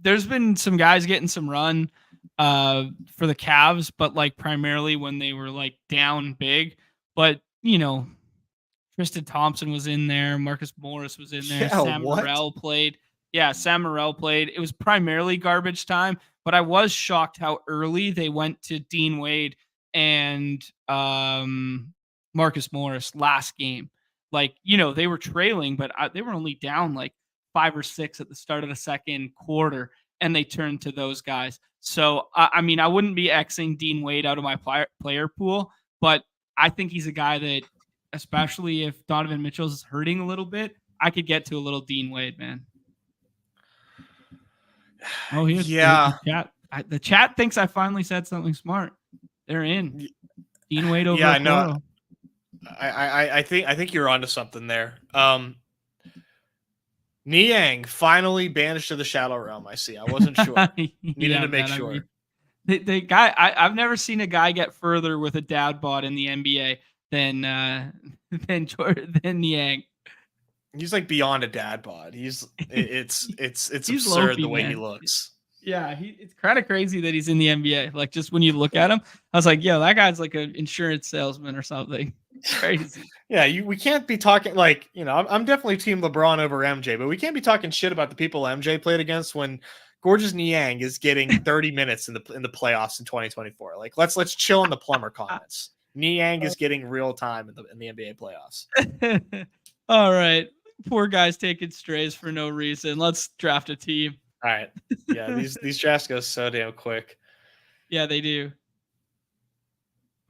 There's been some guys getting some run for the Cavs, but like primarily when they were like down big. But Tristan Thompson was in there, Marcus Morris was in there, Sam Morrell played. Yeah, Sam Morrell played. It was primarily garbage time, but I was shocked how early they went to Dean Wade and Marcus Morris last game. Like, they were trailing, but they were only down like 5 or 6 at the start of the second quarter, and they turned to those guys. So, I wouldn't be Xing Dean Wade out of my player pool, but I think he's a guy that, especially if Donovan Mitchell's hurting a little bit, I could get to a little Dean Wade, man. Oh, here's the chat. The chat thinks I finally said something smart. They're in. Dean Wade over. Yeah, I know. I think you're onto something there. Niang finally banished to the Shadow Realm. I see. I wasn't sure. Needed to make sure. The guy. I've never seen a guy get further with a dad bod in the NBA than Niang. He's like beyond a dad bod. It's absurd the way he looks. Yeah, it's kind of crazy that he's in the NBA. Like, just when you look at him, I was like, yo, that guy's like an insurance salesman or something. It's crazy. Yeah, we can't be talking like, I'm definitely team LeBron over MJ, but we can't be talking shit about the people MJ played against when Gorgeous Niang is getting 30 minutes in the playoffs in 2024. Like let's chill on the plumber comments. Niang is getting real time in the NBA playoffs. All right. Poor guys taking strays for no reason. Let's draft a team. All right. Yeah, these drafts go so damn quick. Yeah, they do.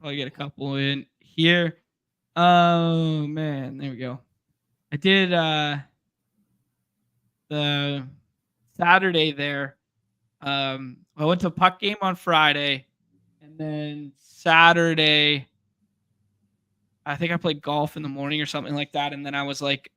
I'll get a couple in here. Oh man, there we go. I did the Saturday there. I went to a puck game on Friday, and then Saturday I think I played golf in the morning or something like that, and then I was like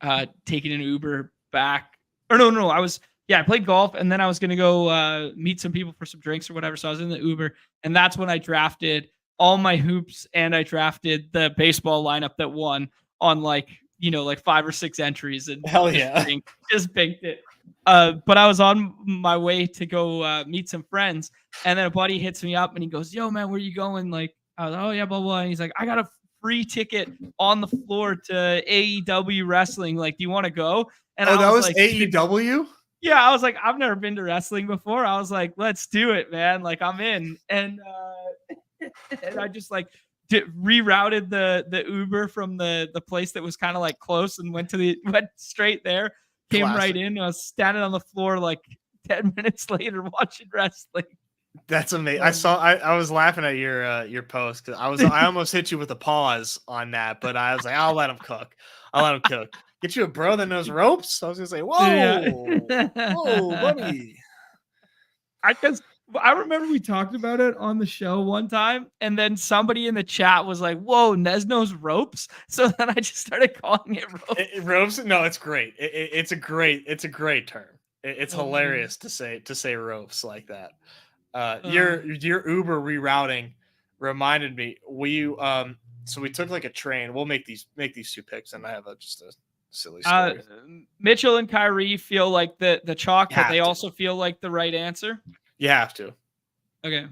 taking an Uber back. Or no, I played golf, and then I was gonna go meet some people for some drinks or whatever. So I was in the Uber, and that's when I drafted all my hoops, and I drafted the baseball lineup that won on like 5 or 6 entries, and hell yeah, just banked it. But I was on my way to go meet some friends, and then a buddy hits me up and he goes, "Yo, man, where you going?" Like, I was like, "Oh yeah, blah blah." And he's like, "I got a free ticket on the floor to AEW wrestling. Like, do you want to go?" And that was like, AEW? Yeah, I was like, I've never been to wrestling before. I was like, let's do it, man. Like, I'm in. And and I just like rerouted the Uber from the place that was kind of like close and went straight there. Came right in. I was standing on the floor like 10 minutes later watching wrestling. That's amazing. I was laughing at your post because I almost hit you with a pause on that, but I was like, I'll let him cook. Get you a bro that knows ropes. I was gonna say, whoa, buddy. I remember we talked about it on the show one time, and then somebody in the chat was like, "Whoa, Nez knows ropes." So then I just started calling it ropes. Ropes? No, it's great. It's a great term. It's hilarious to say ropes like that. Your Uber rerouting reminded me. So we took like a train. We'll make these 2 picks, and I have just a silly story. Mitchell and Kyrie feel like the chalk, but they also feel like the right answer. You have to. Okay.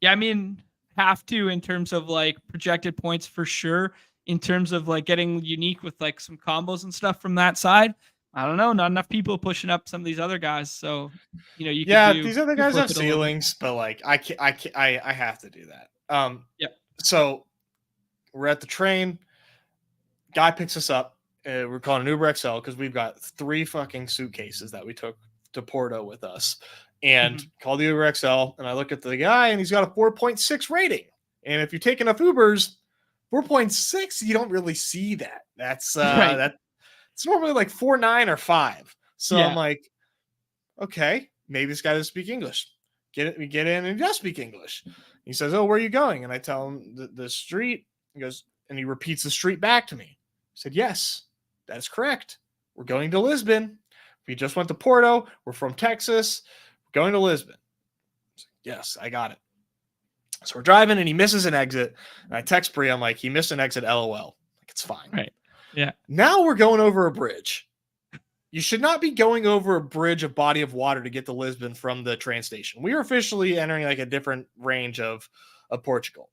Yeah, I mean, have to in terms of like projected points for sure. In terms of like getting unique with like some combos and stuff from that side. I don't know. Not enough people pushing up some of these other guys. So, you can these other guys have ceilings, but like I have to do that. So we're at the train. Guy picks us up. We're calling an Uber XL because we've got 3 fucking suitcases that we took to Porto with us, and call the Uber XL. And I look at the guy, and he's got a 4.6 rating. And if you take enough Ubers, 4.6, you don't really see that. That's right. It's normally like 4.9 or 5. So I'm like, okay, maybe this guy doesn't speak English. We get in, and he does speak English. He says, "Oh, where are you going?" And I tell him the street. He goes, and he repeats the street back to me. I said, "Yes, that's correct. We're going to Lisbon. We just went to Porto. We're from Texas. We're going to Lisbon." I said, "Yes, I got it." So we're driving, and he misses an exit. And I text Brie. I'm like, "He missed an exit. LOL." Like, it's fine. Right. Yeah. Now we're going over a bridge. You should not be going over a bridge, a body of water to get to Lisbon from the train station. We are officially entering like a different range of Portugal.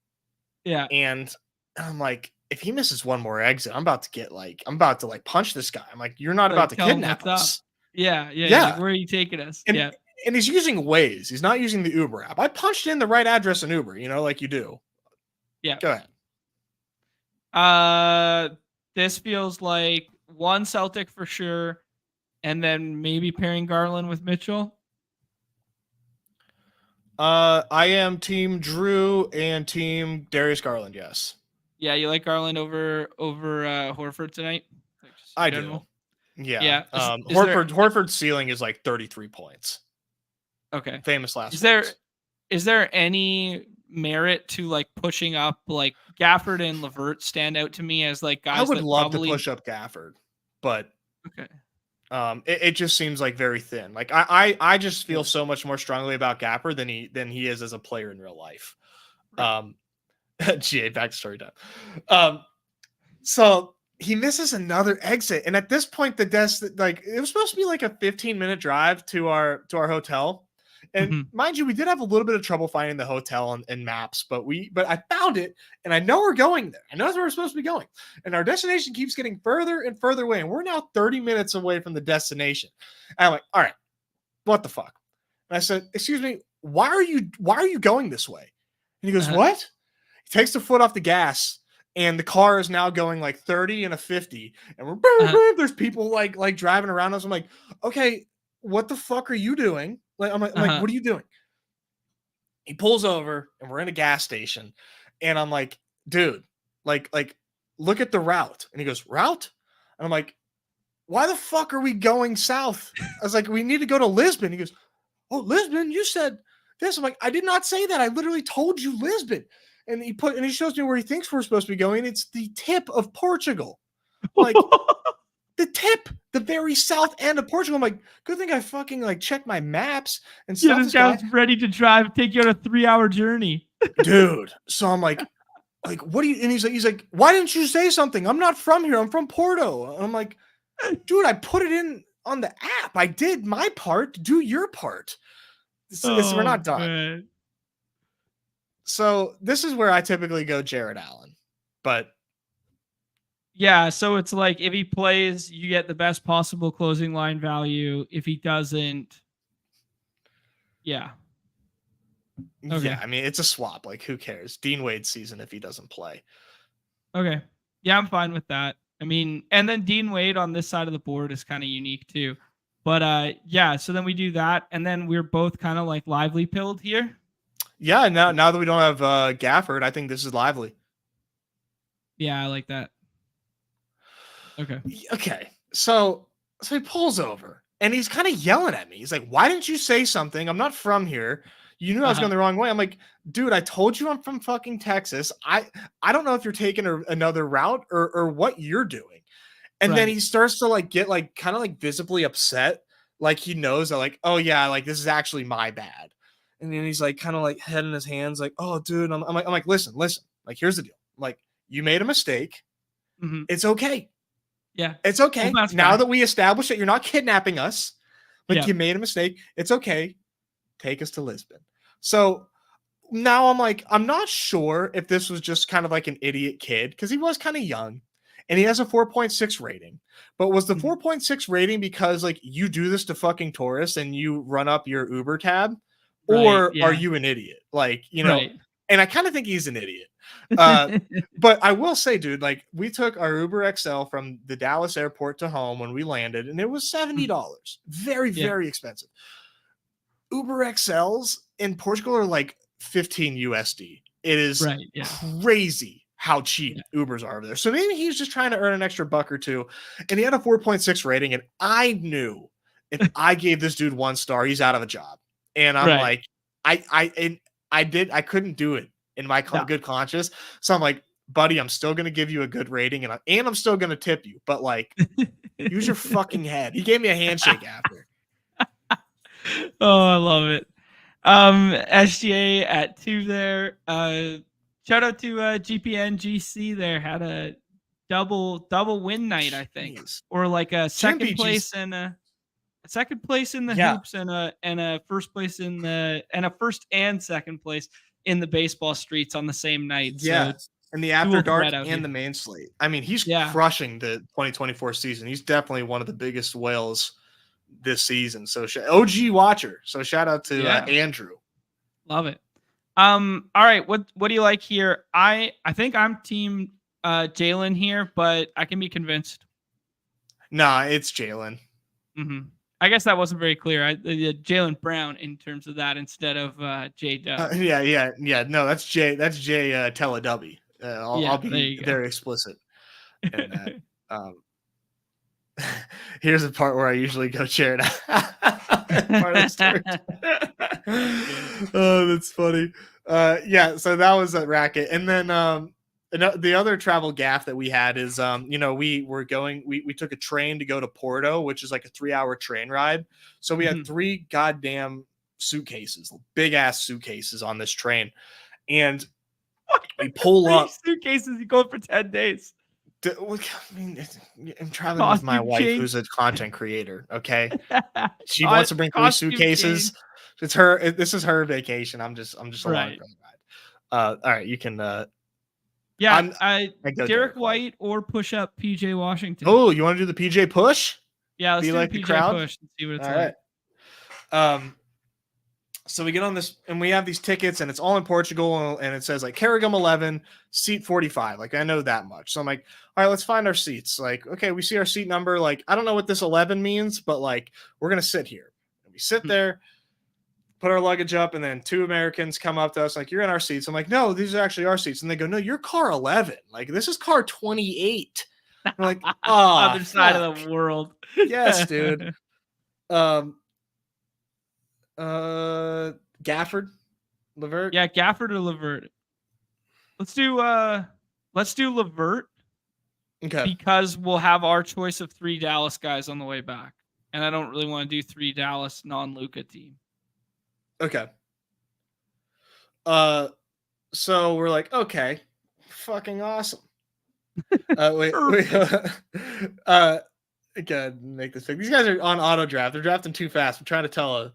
Yeah. And I'm like, if he misses one more exit, I'm about to punch this guy. I'm like, you're not about to kidnap us. Yeah. Like, where are you taking us? And he's using Waze. He's not using the Uber app. I punched in the right address in Uber, like you do. Yeah. Go ahead. This feels like one Celtic for sure, and then maybe pairing Garland with Mitchell. I am team Drew and team Darius Garland. Yes. Yeah, you like Garland over Horford tonight? I do. Yeah. Horford's ceiling is like 33 points. Okay. Famous last. Is there any merit to like pushing up? Like Gafford and LeVert stand out to me as like guys. I would love to push up Gafford, but okay. It just seems like very thin. Like I just feel so much more strongly about Gafford than he is as a player in real life. Right. GA, back to story time. So he misses another exit, and at this point, it was supposed to be like a 15-minute drive to our hotel. And mind you, we did have a little bit of trouble finding the hotel and maps, but I found it, and I know we're going there. I know that's where we're supposed to be going. And our destination keeps getting further and further away, and we're now 30 minutes away from the destination. And I'm like, all right, what the fuck? And I said, excuse me, why are you going this way? And he goes, what? He takes the foot off the gas, and the car is now going like 30 and a 50. And we're there's people like driving around us. I'm like, okay, what the fuck are you doing? Like, I'm like, what are you doing? He pulls over, and we're in a gas station. And I'm like, dude, like, look at the route. And he goes, route? And I'm like, why the fuck are we going south? I was like, we need to go to Lisbon. He goes, oh, Lisbon? You said this. I'm like, I did not say that. I literally told you Lisbon. And he shows me where he thinks we're supposed to be going. It's the tip of Portugal. Like, the tip, the very south end of Portugal. I'm like, good thing I fucking like checked my maps and stuff. Yeah, this guy was ready to drive, take you on a 3-hour journey. Dude. So I'm like, what do you, and he's like, why didn't you say something? I'm not from here. I'm from Porto. And I'm like, dude, I put it in on the app. I did my part. Do your part. We're not done. Man. So this is where I typically go Jared Allen. But yeah, so it's like if he plays, you get the best possible closing line value. If he doesn't, yeah. Okay. Yeah, I mean, it's a swap. Like, who cares? Dean Wade's season if he doesn't play. Okay. Yeah, I'm fine with that. I mean, and then Dean Wade on this side of the board is kind of unique too. But yeah, so then we do that, and then we're both kind of like lively pilled here. Yeah, now that we don't have Gafford, I think this is lively. Yeah, I like that. Okay. Okay. So he pulls over, and he's kind of yelling at me. He's like, why didn't you say something? I'm not from here. You knew I was going the wrong way. I'm like, dude, I told you I'm from fucking Texas. I don't know if you're taking another route or what you're doing. And then he starts to like get like kind of like visibly upset. Like he knows that like, oh yeah, like this is actually my bad. And then he's like kind of like head in his hands, like, oh dude, I'm like, listen, like here's the deal. I'm like, you made a mistake. Mm-hmm. It's okay. Yeah. It's okay. Now that we established that you're not kidnapping us, like you made a mistake. It's okay. Take us to Lisbon. So now I'm like, I'm not sure if this was just kind of like an idiot kid because he was kind of young. And he has a 4.6 rating. But was the 4.6 rating because like you do this to fucking tourists and you run up your Uber tab? Or are you an idiot? Like, you know, and I kind of think he's an idiot. But I will say, dude, like we took our Uber XL from the Dallas airport to home when we landed, and it was $70. Very, very expensive. Uber XLs in Portugal are like 15 USD. It is crazy how cheap Ubers are over there. So maybe he's just trying to earn an extra buck or two. And he had a 4.6 rating. And I knew if I gave this dude 1 star, he's out of a job. And I'm like, I couldn't do it in my good conscience. So I'm like, buddy, I'm still going to give you a good rating. And I'm still going to tip you. But like, use your fucking head. He gave me a handshake after. Oh, I love it. SGA at 2 there. Shout out to GPN GC there. Had a double win night, I think. Or like a second place and a second place in the hoops and a first place in the and a first and second place in the baseball streets on the same night. Yeah. So and the after dark and the main slate. I mean, he's crushing the 2024 season. He's definitely one of the biggest whales this season. So OG watcher. So shout out to Andrew. Love it. All right. What do you like here? I think I'm team Jalen here, but I can be convinced. Nah, it's Jalen. Mm-hmm. I guess that wasn't very clear. Jalen Brown in terms of that instead of J Dub. Yeah. No, that's Jay Teledubby. I'll be very explicit in that. Here's the part where I usually go Jared. Oh, that's funny. So that was a racket. And then the other travel gaff that we had is we took a train to go to Porto, which is like a 3-hour train ride. So we had 3 goddamn suitcases, big ass suitcases on this train. And we pull up suitcases, you go for 10 days. I mean, I'm traveling with my wife, who's a content creator. Okay, she wants to bring 3 suitcases. It's her. This is her vacation. I'm just along for the ride. All right, you can. Derek White or push up PJ Washington. Oh, you want to do the PJ push? Yeah, let's do like the PJ crowd? Push and see what it's like. So we get on this and we have these tickets and it's all in Portugal and it says like Carragum 11, seat 45. Like I know that much. So I'm like, all right, let's find our seats. Like, okay, we see our seat number. Like, I don't know what this 11 means, but like, we're going to sit here. And we sit there, put our luggage up, and then 2 Americans come up to us like, you're in our seats. I'm like, no, these are actually our seats. And they go, no, you're car 11. Like, this is car 28. We're like, other side fuck. of the world. Yes, dude. Gafford, Levert. Yeah, Gafford or Levert. Let's do Levert. Okay. Because we'll have our choice of 3 Dallas guys on the way back. And I don't really want to do 3 Dallas non-Luka team. Okay. So we're like, okay, fucking awesome. Again, make this big. These guys are on auto draft. They're drafting too fast. I'm trying to tell a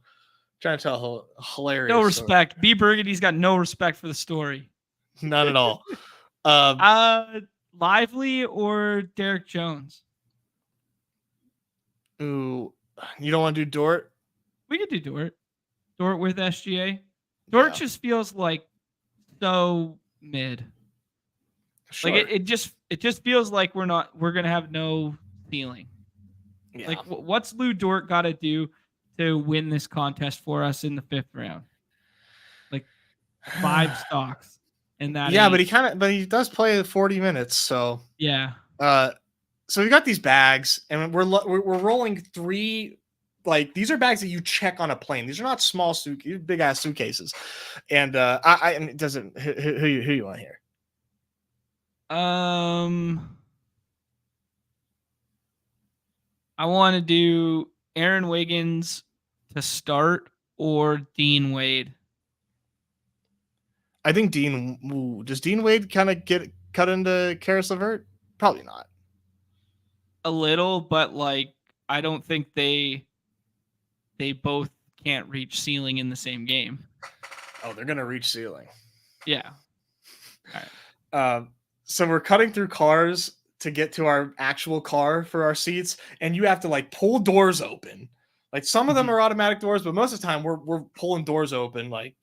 hilarious. No respect. B Burgundy's got no respect for the story. Not at all. Lively or Derek Jones? Ooh, you don't want to do Dort? We could do Dort. Dort with SGA. Dort just feels like so mid. Sure. Like it just feels like we're gonna have no ceiling. Yeah. Like what's Lou Dort got to do to win this contest for us in the 5th round? Like 5 stocks. And that but he does play 40 minutes, so yeah. So we got these bags and we're rolling 3, like these are bags that you check on a plane. These are not small big ass suitcases. And it doesn't who you want here? I want to do Aaron Wiggins to start or Dean Wade. I think does Dean Wade kind of get cut into Karis LeVert? Probably not. A little, but like I don't think they both can't reach ceiling in the same game. Oh, they're gonna reach ceiling. Yeah. All right. So we're cutting through cars to get to our actual car for our seats, and you have to like pull doors open. Like some of them are automatic doors, but most of the time we're pulling doors open, like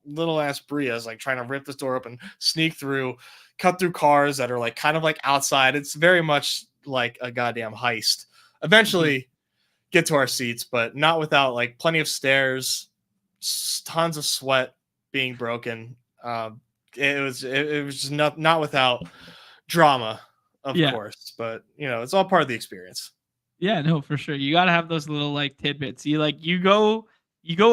little ass Bria's like trying to rip this door open, sneak through, cut through cars that are like kind of like outside. It's very much like a goddamn heist. Eventually get to our seats, but not without like plenty of stairs, tons of sweat being broken. It was just not without drama, of course, but it's all part of the experience. Yeah, no, for sure. You got to have those little like tidbits. You go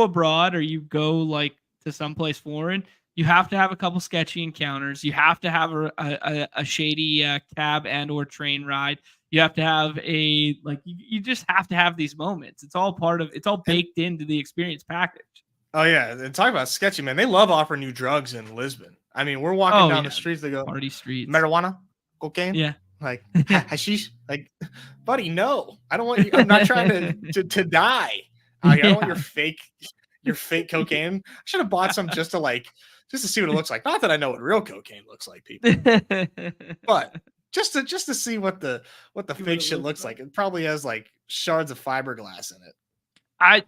abroad or you go like to someplace foreign, you have to have a couple sketchy encounters. You have to have a shady cab and or train ride. You have to have you just have to have these moments. It's all baked into the experience package. Oh yeah, and talk about sketchy, man. They love offering you drugs in Lisbon. I mean, we're walking down the streets. They go party streets, marijuana, cocaine. Yeah, like hashish. Like, buddy, no, I don't want you. I'm not trying to die. I don't want your fake cocaine. I should have bought some just to see what it looks like. Not that I know what real cocaine looks like, people, but just to see what the fake shit looks like. It probably has like shards of fiberglass in it. I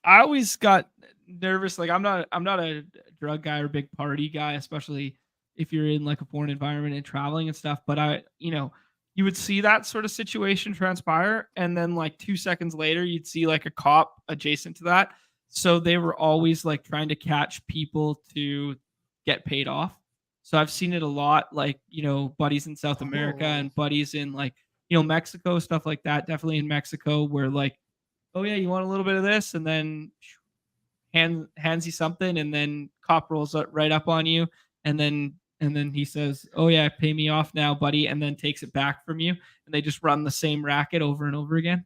always got nervous. Like I'm not a drug guy or big party guy, especially if you're in like a foreign environment and traveling and stuff. But you would see that sort of situation transpire, and then like 2 seconds later, you'd see like a cop adjacent to that. So they were always like trying to catch people to get paid off. So I've seen it a lot, like buddies in South America and buddies in like Mexico, stuff like that. Definitely in Mexico, where like, oh yeah, you want a little bit of this, and then hands you something, and then cop rolls right up on you, and then he says, oh yeah, pay me off now, buddy, and then takes it back from you, and they just run the same racket over and over again.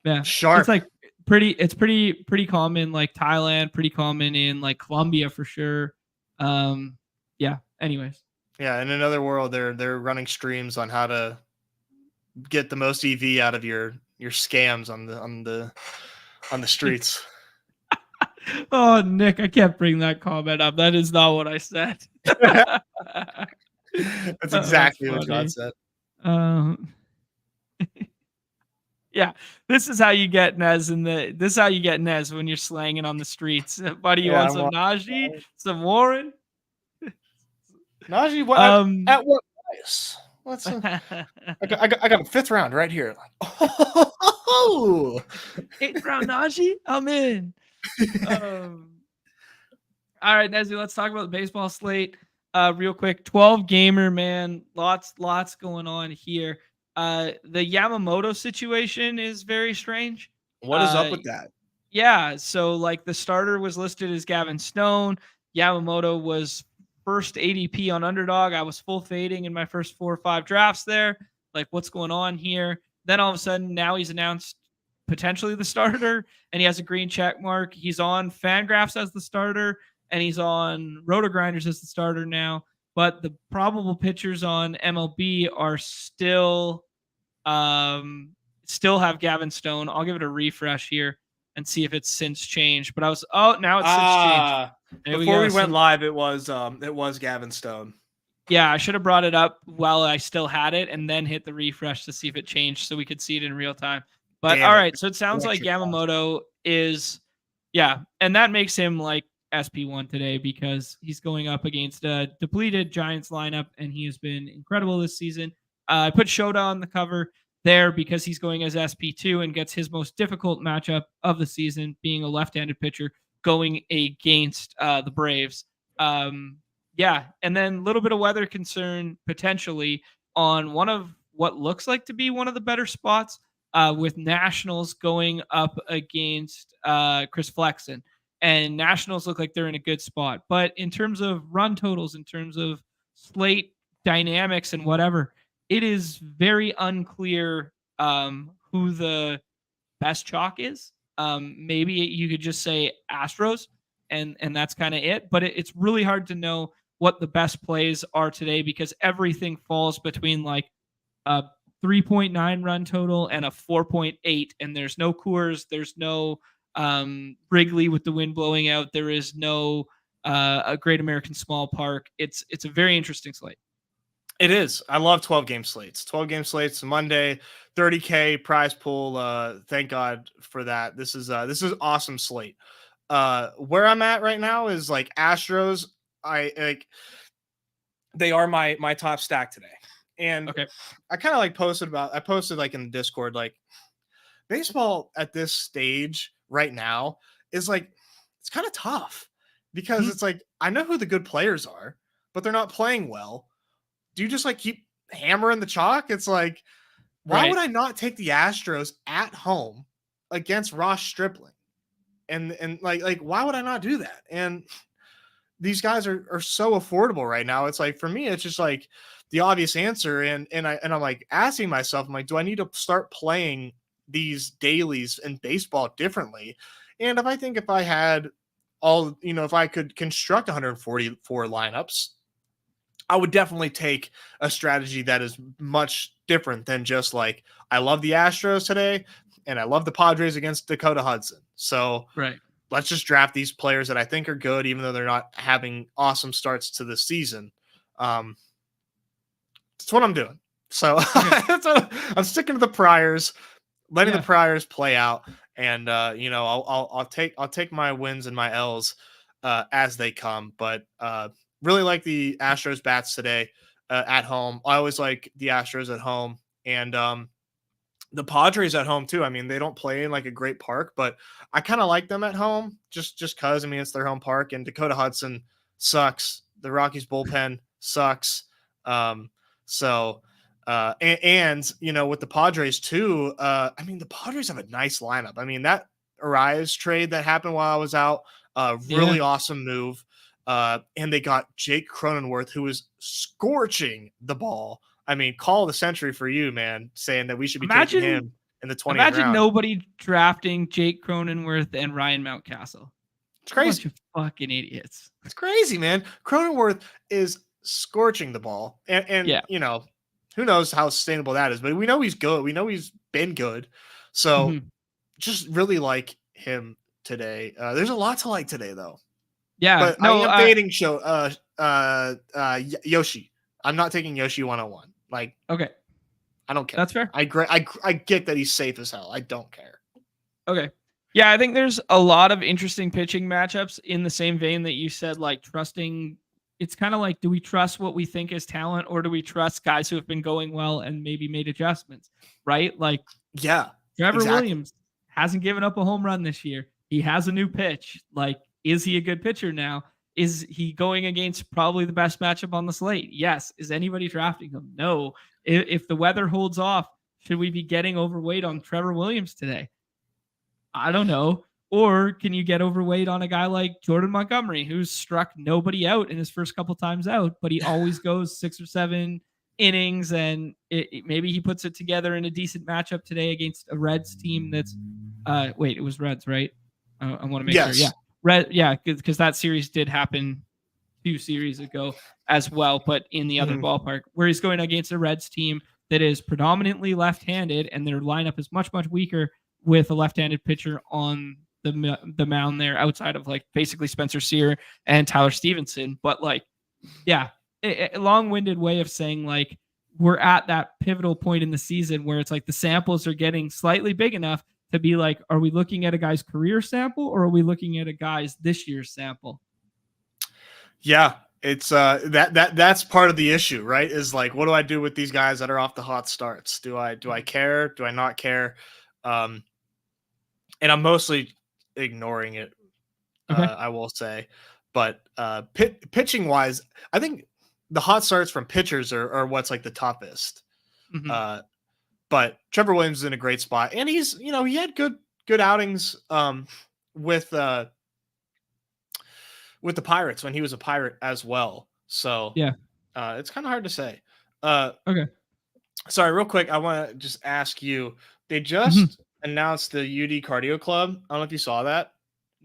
Yeah, sharp. It's like pretty common, like Thailand, pretty common in like Colombia for sure. Yeah. Anyways. Yeah, in another world, they're running streams on how to get the most EV out of your scams on the streets. Oh, Nick, I can't bring that comment up. That is not what I said. That's exactly what God said. Yeah, this is how you get Nez this is how you get Nez when you're slanging on the streets. Buddy, you Yeah, want some Najee, some Warren? Najee, what Um, at what price? What's I got a 5th round right here. Oh, 8th round Najee, I'm in. Um, all right, Nezzy, let's talk about the baseball slate real quick. 12 gamer, man. Lots going on here. The Yamamoto situation is very strange. what is up with that? Yeah, so like the starter was listed as Gavin Stone. Yamamoto was first ADP on Underdog. I was full fading in my first 4 or 5 drafts there. Like, what's going on here? Then all of a sudden, now he's announced potentially the starter, and he has a green check mark. He's on Fangraphs as the starter, and he's on Rotogrinders as the starter now. But the probable pitchers on MLB are still have Gavin Stone. I'll give it a refresh here and see if it's since changed. But now it's since changed. Before we went live, it was Gavin Stone. Yeah, I should have brought it up while I still had it and then hit the refresh to see if it changed so we could see it in real time. But all right, so it sounds like Yamamoto is, and that makes him like SP1 today because he's going up against a depleted Giants lineup and he has been incredible this season. I put Shota on the cover there because he's going as SP2 and gets his most difficult matchup of the season, being a left-handed pitcher going against the Braves. And then a little bit of weather concern potentially on one of what looks like to be one of the better spots with Nationals going up against Chris Flexen. And Nationals look like they're in a good spot. But in terms of run totals, in terms of slate dynamics and whatever, it is very unclear who the best chalk is. Maybe you could just say Astros, and that's kind of it. But it's really hard to know what the best plays are today because everything falls between like a 3.9 run total and a 4.8, and there's no Coors, there's no Wrigley with the wind blowing out, there is no a Great American Small Park. It's a very interesting slate. It is. I love 12-game slates. 12-game slates Monday, 30K prize pool. Thank God for that. This is awesome slate. Where I'm at right now is like Astros. They are my top stack today. And okay. I kind of like posted like in the Discord, like baseball at this stage right now is like, it's kind of tough because it's like, I know who the good players are, but they're not playing well. Do you just like keep hammering the chalk? It's like, why would I not take the Astros at home against Ross Stripling? And like, why would I not do that? And these guys are so affordable right now. It's like, for me, it's just like the obvious answer. And I'm like asking myself, I'm like, do I need to start playing these dailies in baseball differently? And if I had all, if I could construct 144 lineups, I would definitely take a strategy that is much different than just like, I love the Astros today and I love the Padres against Dakota Hudson. So let's just draft these players that I think are good, even though they're not having awesome starts to the season. That's what I'm doing. So I'm sticking to the priors, letting the priors play out. And, I'll take my wins and my L's as they come. But, really like the Astros bats today at home. I always like the Astros at home and the Padres at home too. I mean, they don't play in like a great park, but I kind of like them at home just because, I mean, it's their home park and Dakota Hudson sucks. The Rockies bullpen sucks. And with the Padres too, I mean, the Padres have a nice lineup. I mean, that Arias trade that happened while I was out, really awesome move. And they got Jake Cronenworth, who is scorching the ball. I mean, call the century for you, man, saying that we should be taking him in the 20th round. Imagine nobody drafting Jake Cronenworth and Ryan Mountcastle. It's crazy. A bunch of fucking idiots. It's crazy, man. Cronenworth is scorching the ball. And who knows how sustainable that is, but we know he's good. We know he's been good. So just really like him today. There's a lot to like today, though. Yeah, but I am fading Yoshi. I'm not taking Yoshi 101. Like, okay, I don't care. That's fair. I get that he's safe as hell. I don't care. Okay. Yeah, I think there's a lot of interesting pitching matchups in the same vein that you said, like trusting. It's kind of like, do we trust what we think is talent, or do we trust guys who have been going well and maybe made adjustments, right? Like, yeah, Trevor Williams hasn't given up a home run this year. He has a new pitch. Like, is he a good pitcher now? Is he going against probably the best matchup on the slate? Yes. Is anybody drafting him? No. If the weather holds off, should we be getting overweight on Trevor Williams today? I don't know. Or can you get overweight on a guy like Jordan Montgomery, who's struck nobody out in his first couple times out, but he always goes 6 or 7 innings, and maybe he puts it together in a decent matchup today against a Reds team that's it was Reds, right? I want to make sure. Yeah. Because that series did happen 2 series ago as well, but in the other ballpark, where he's going against a Reds team that is predominantly left-handed, and their lineup is much, much weaker with a left-handed pitcher on the mound there, outside of like basically Spencer Steer and Tyler Stevenson. But like, yeah, a long-winded way of saying like we're at that pivotal point in the season where it's like the samples are getting slightly big enough to be like, are we looking at a guy's career sample, or are we looking at a guy's this year's sample? Yeah, it's that's part of the issue, right? Is like, what do I do with these guys that are off the hot starts? Do I care? Do I not care? And I'm mostly ignoring it. Okay. I will say, but pitching wise, I think the hot starts from pitchers are what's like the toughest. But Trevor Williams is in a great spot, and he's, he had good outings with the Pirates when he was a Pirate as well. So yeah, it's kind of hard to say. Okay. Sorry, real quick, I want to just ask you. They just announced the UD Cardio Club. I don't know if you saw that.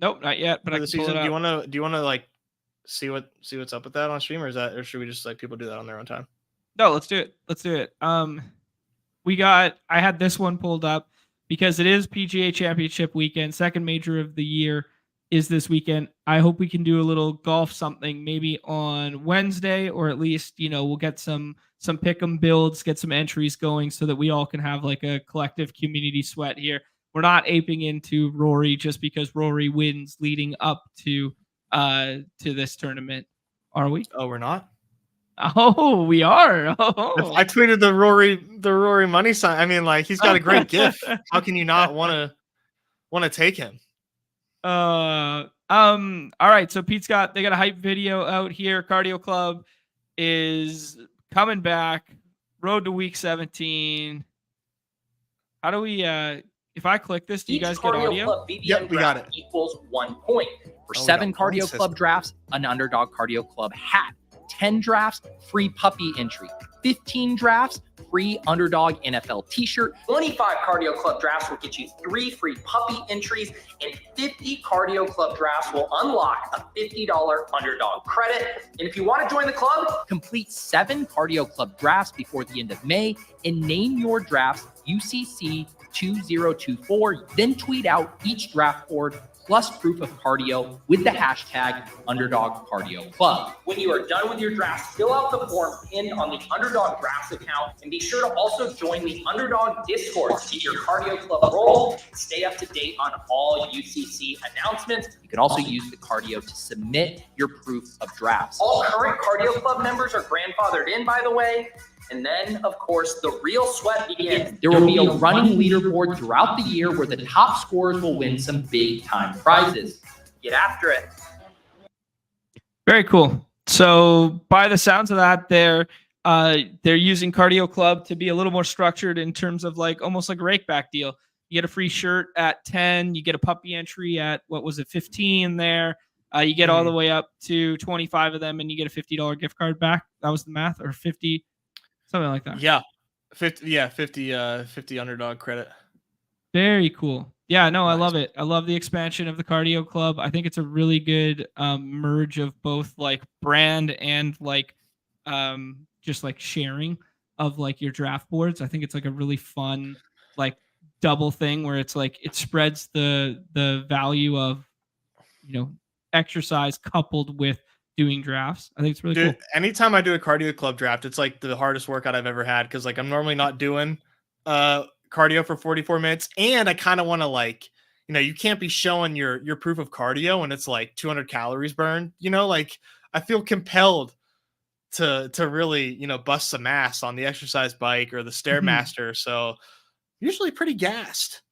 Nope, not yet. But I can pull it up. Do you want to like see what's up with that on stream, or should we just let people do that on their own time? No, let's do it. I had this one pulled up because it is PGA Championship weekend. Second major of the year is this weekend. I hope we can do a little golf something maybe on Wednesday, or at least, we'll get some pick'em builds, get some entries going so that we all can have like a collective community sweat here. We're not aping into Rory just because Rory wins leading up to this tournament, are we? Oh, we're not? Oh, we are. Oh. I tweeted the Rory money sign. I mean, like, he's got a great gift. How can you not want to take him? All right. So they got a hype video out here. Cardio Club is coming back. Road to week 17. How do we if I click this, do you guys get audio? Yep, we got it. Equals 1 point. For 7 Cardio Club drafts, an Underdog Cardio Club hat. 10 drafts, free puppy entry. 15 drafts, free Underdog NFL t-shirt. 25 Cardio Club drafts will get you 3 free puppy entries, and 50 Cardio Club drafts will unlock a $50 Underdog credit. And if you want to join the club, complete 7 Cardio Club drafts before the end of May and name your drafts UCC 2024. Then tweet out each draft board plus proof of cardio with the hashtag Underdog Cardio Club. When you are done with your drafts, fill out the form pinned on the Underdog Drafts account, and be sure to also join the Underdog Discord to keep your Cardio Club roll and stay up to date on all UCC announcements. You can also use the cardio to submit your proof of drafts. All current Cardio Club members are grandfathered in, by the way. And then, of course, the real sweat begins. There will be a running leaderboard throughout the year where the top scorers will win some big-time prizes. Get after it. Very cool. So, by the sounds of that, they're using Cardio Club to be a little more structured in terms of like almost like a rakeback deal. You get a free shirt at 10. You get a puppy entry at, 15 there. You get all the way up to 25 of them, and you get a $50 gift card back. That was the math, or 50. Something like that. Yeah. 50 Underdog credit. Very cool. Yeah, no, nice. I love it. I love the expansion of the Cardio Club. I think it's a really good merge of both like brand and like just like sharing of like your draft boards. I think it's like a really fun like double thing where it's like it spreads the value of exercise coupled with doing drafts. I think it's really Dude, cool. anytime I do a cardio club draft, it's like the hardest workout I've ever had because like I'm normally not doing cardio for 44 minutes, and I kind of want to like, you can't be showing your proof of cardio and it's like 200 calories burned. Like I feel compelled to really bust some ass on the exercise bike or the Stairmaster. So usually pretty gassed.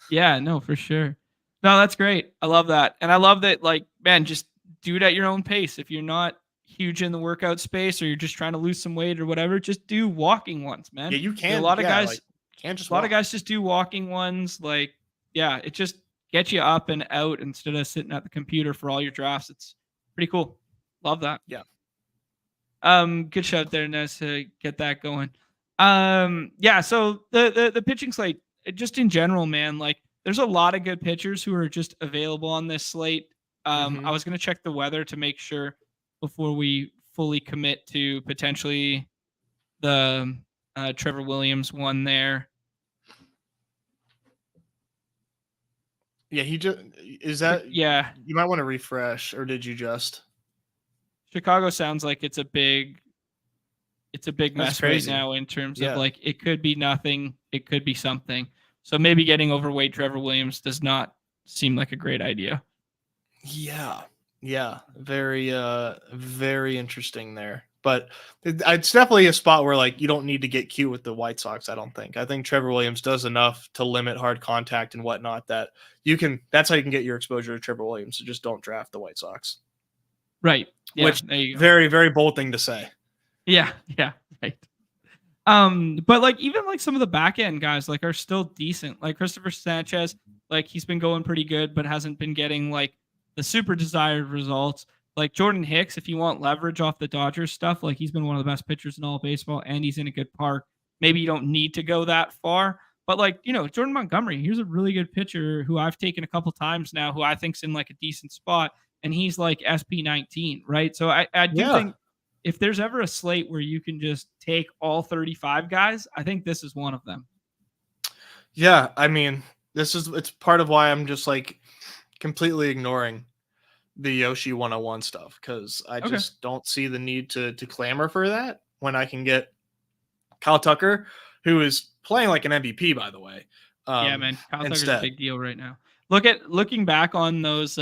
Yeah, no, for sure. No, that's great. I love that. And I love that, like, man, just do it at your own pace. If you're not huge in the workout space or you're just trying to lose some weight or whatever, just do walking ones, man. Yeah, you Like, can. a lot of Yeah, guys, like, can't just a lot of walk. guys just do walking ones. Like, yeah, it just gets you up and out instead of sitting at the computer for all your drafts. It's pretty cool. Love that. Yeah. Good shout there, Nez, to get that going. Yeah, so the pitching slate, just in general, man, like there's a lot of good pitchers who are just available on this slate. I was gonna check the weather to make sure before we fully commit to potentially the Trevor Williams one there. Yeah, he just is that. Yeah, You might want to refresh, or did you just? Chicago sounds like it's a big mess right crazy. now in terms of Yeah. like it could be nothing, it could be something. So maybe getting overweight Trevor Williams does not seem like a great idea. Yeah. Very, very interesting there. But it's definitely a spot where like you don't need to get cute with the White Sox. I don't think. I think Trevor Williams does enough to limit hard contact and whatnot that you can. That's how you can get your exposure to Trevor Williams. So just don't draft the White Sox. Right. Yeah, Which there you go. very, very bold thing to say. Yeah, right. But like even like some of the back end guys like are still decent. Like Christopher Sanchez, like he's been going pretty good, but hasn't been getting like the super desired results. Like Jordan Hicks, if you want leverage off the Dodgers stuff, like he's been one of the best pitchers in all of baseball, and he's in a good park. Maybe you don't need to go that far, but like Jordan Montgomery, here's a really good pitcher who I've taken a couple times now, who I think's in like a decent spot, and he's like SP19, right? So I do think if there's ever a slate where you can just take all 35 guys, I think this is one of them. Yeah, I mean, it's part of why I'm just like completely ignoring the Yoshi 101 stuff because I just don't see the need to clamor for that when I can get Kyle Tucker, who is playing like an MVP, by the way. Yeah, man, Kyle Tucker's a big deal right now. Looking back on those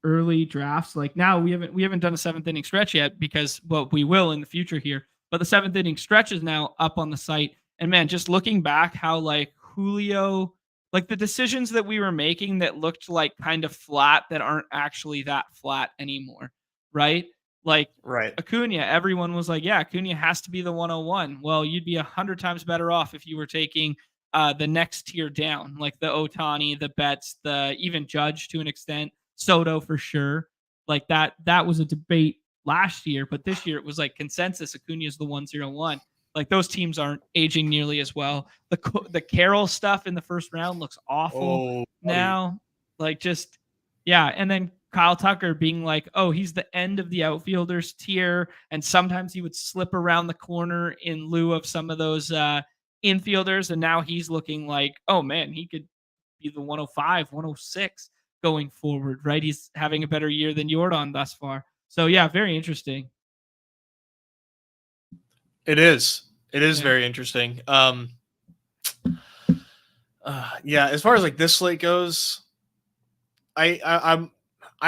early drafts, like now we haven't done a 7th inning stretch yet because we will in the future here. But the 7th inning stretch is now up on the site, and man, just looking back, how like Julio, like the decisions that we were making that looked like kind of flat that aren't actually that flat anymore, right? Like Acuna, everyone was like, yeah, Acuna has to be the 101. Well, you'd be 100 times better off if you were taking the next tier down, like the Ohtani, the Betts, the even Judge to an extent, Soto for sure. Like that was a debate last year, but this year it was like consensus. Acuna is the 101. Like those teams aren't aging nearly as well. The Carroll stuff in the first round looks awful now. Like just and then Kyle Tucker being like, oh, he's the end of the outfielders tier, and sometimes he would slip around the corner in lieu of some of those infielders, and now he's looking like, oh man, he could be the 105, 106 going forward, right? He's having a better year than Jordan thus far. So yeah, very interesting. It is very interesting. As far as like this slate goes, I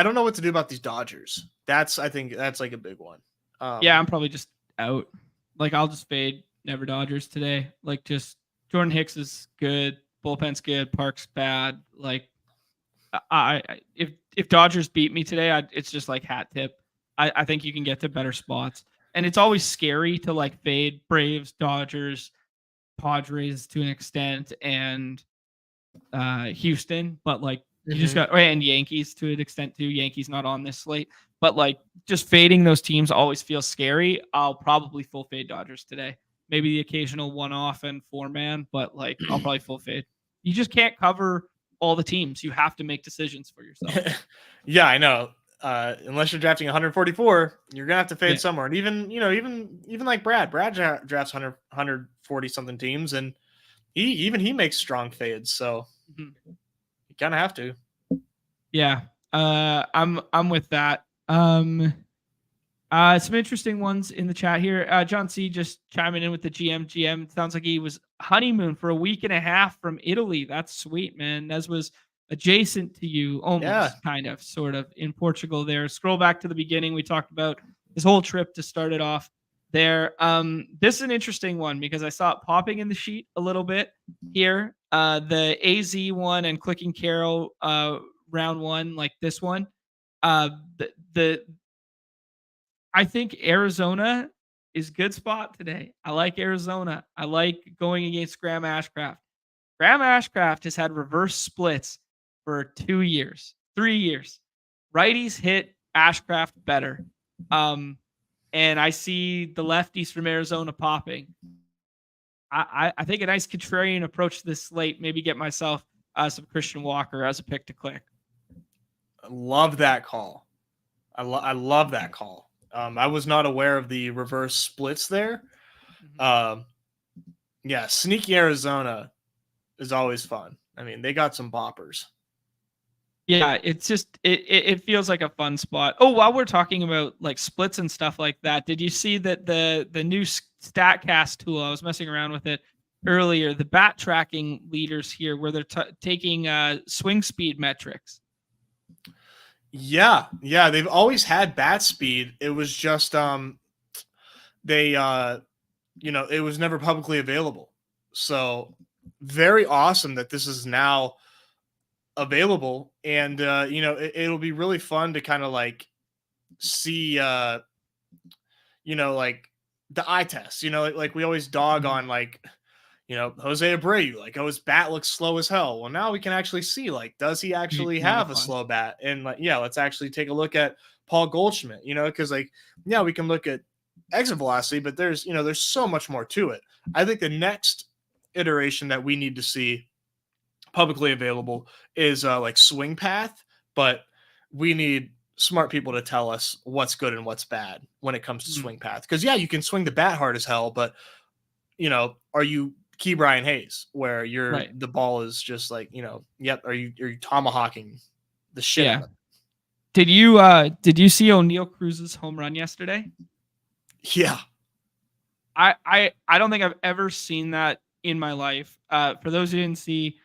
don't know what to do about these Dodgers. I think that's like a big one. I'm probably just out. Like I'll just fade never Dodgers today. Like just Jordan Hicks is good, bullpen's good, Park's bad. Like if Dodgers beat me today, it's just like hat tip. I think you can get to better spots. And it's always scary to like fade Braves, Dodgers, Padres to an extent, and Houston, but like you just got, and Yankees to an extent too. Yankees not on this slate, but like just fading those teams always feels scary. I'll probably full fade Dodgers today. Maybe the occasional one-off and 4-man, but like I'll probably full fade. You just can't cover all the teams. You have to make decisions for yourself. Yeah, I know. Unless you're drafting 144, you're gonna have to fade somewhere. And even like Brad drafts 140 something teams, and he makes strong fades. So you kind of have to. Yeah, I'm with that. Some interesting ones in the chat here. John C just chiming in with the GM. GM sounds like he was honeymoon for a week and a half from Italy. That's sweet, man. Nez was adjacent to you, almost, kind of, sort of, in Portugal there. Scroll back to the beginning. We talked about his whole trip to start it off there. This is an interesting one because I saw it popping in the sheet a little bit here. The AZ one and Clicking Carol round one, like this one. I think Arizona is good spot today. I like Arizona. I like going against Graham Ashcraft. Graham Ashcraft has had reverse splits for 2 years, 3 years. Righties hit Ashcraft better. And I see the lefties from Arizona popping. I think a nice contrarian approach to this slate, maybe get myself some Christian Walker as a pick to click. I love that call. I love that call. I was not aware of the reverse splits there. Yeah, sneaky Arizona is always fun. I mean, they got some boppers. Yeah, it's just it feels like a fun spot. Oh, while we're talking about like splits and stuff like that, did you see that the new StatCast tool? I was messing around with it earlier. The bat tracking leaders here, where they're taking swing speed metrics. Yeah, they've always had bat speed. It was just they it was never publicly available. So very awesome that this is now available, and it'll be really fun to kind of like see like the eye test. Like we always dog on like Jose Abreu, like, oh, his bat looks slow as hell. Well, now we can actually see, like, does he actually have a slow bat? And like, yeah, let's actually take a look at Paul Goldschmidt, because like, yeah, we can look at exit velocity, but there's so much more to it. I think the next iteration that we need to see publicly available is like swing path, but we need smart people to tell us what's good and what's bad when it comes to swing path. Because yeah, you can swing the bat hard as hell, but are you Key Brian Hayes, where the ball is just like, are you tomahawking the shit out of it? Did you see O'Neal Cruz's home run yesterday? Yeah. I don't think I've ever seen that in my life. For those who didn't see,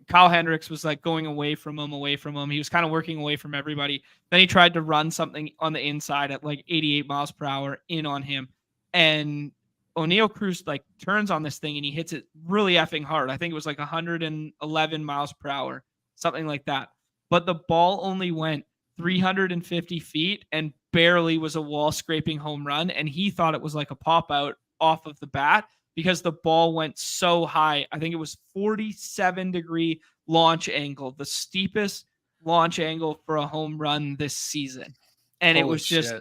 Kyle Hendricks was like going away from him. He was kind of working away from everybody. Then he tried to run something on the inside at like 88 miles per hour in on him. And O'Neal Cruz like turns on this thing and he hits it really effing hard. I think it was like 111 miles per hour, something like that. But the ball only went 350 feet and barely was a wall scraping home run. And he thought it was like a pop out off of the bat because the ball went so high. I think it was 47-degree launch angle, the steepest launch angle for a home run this season. And it was just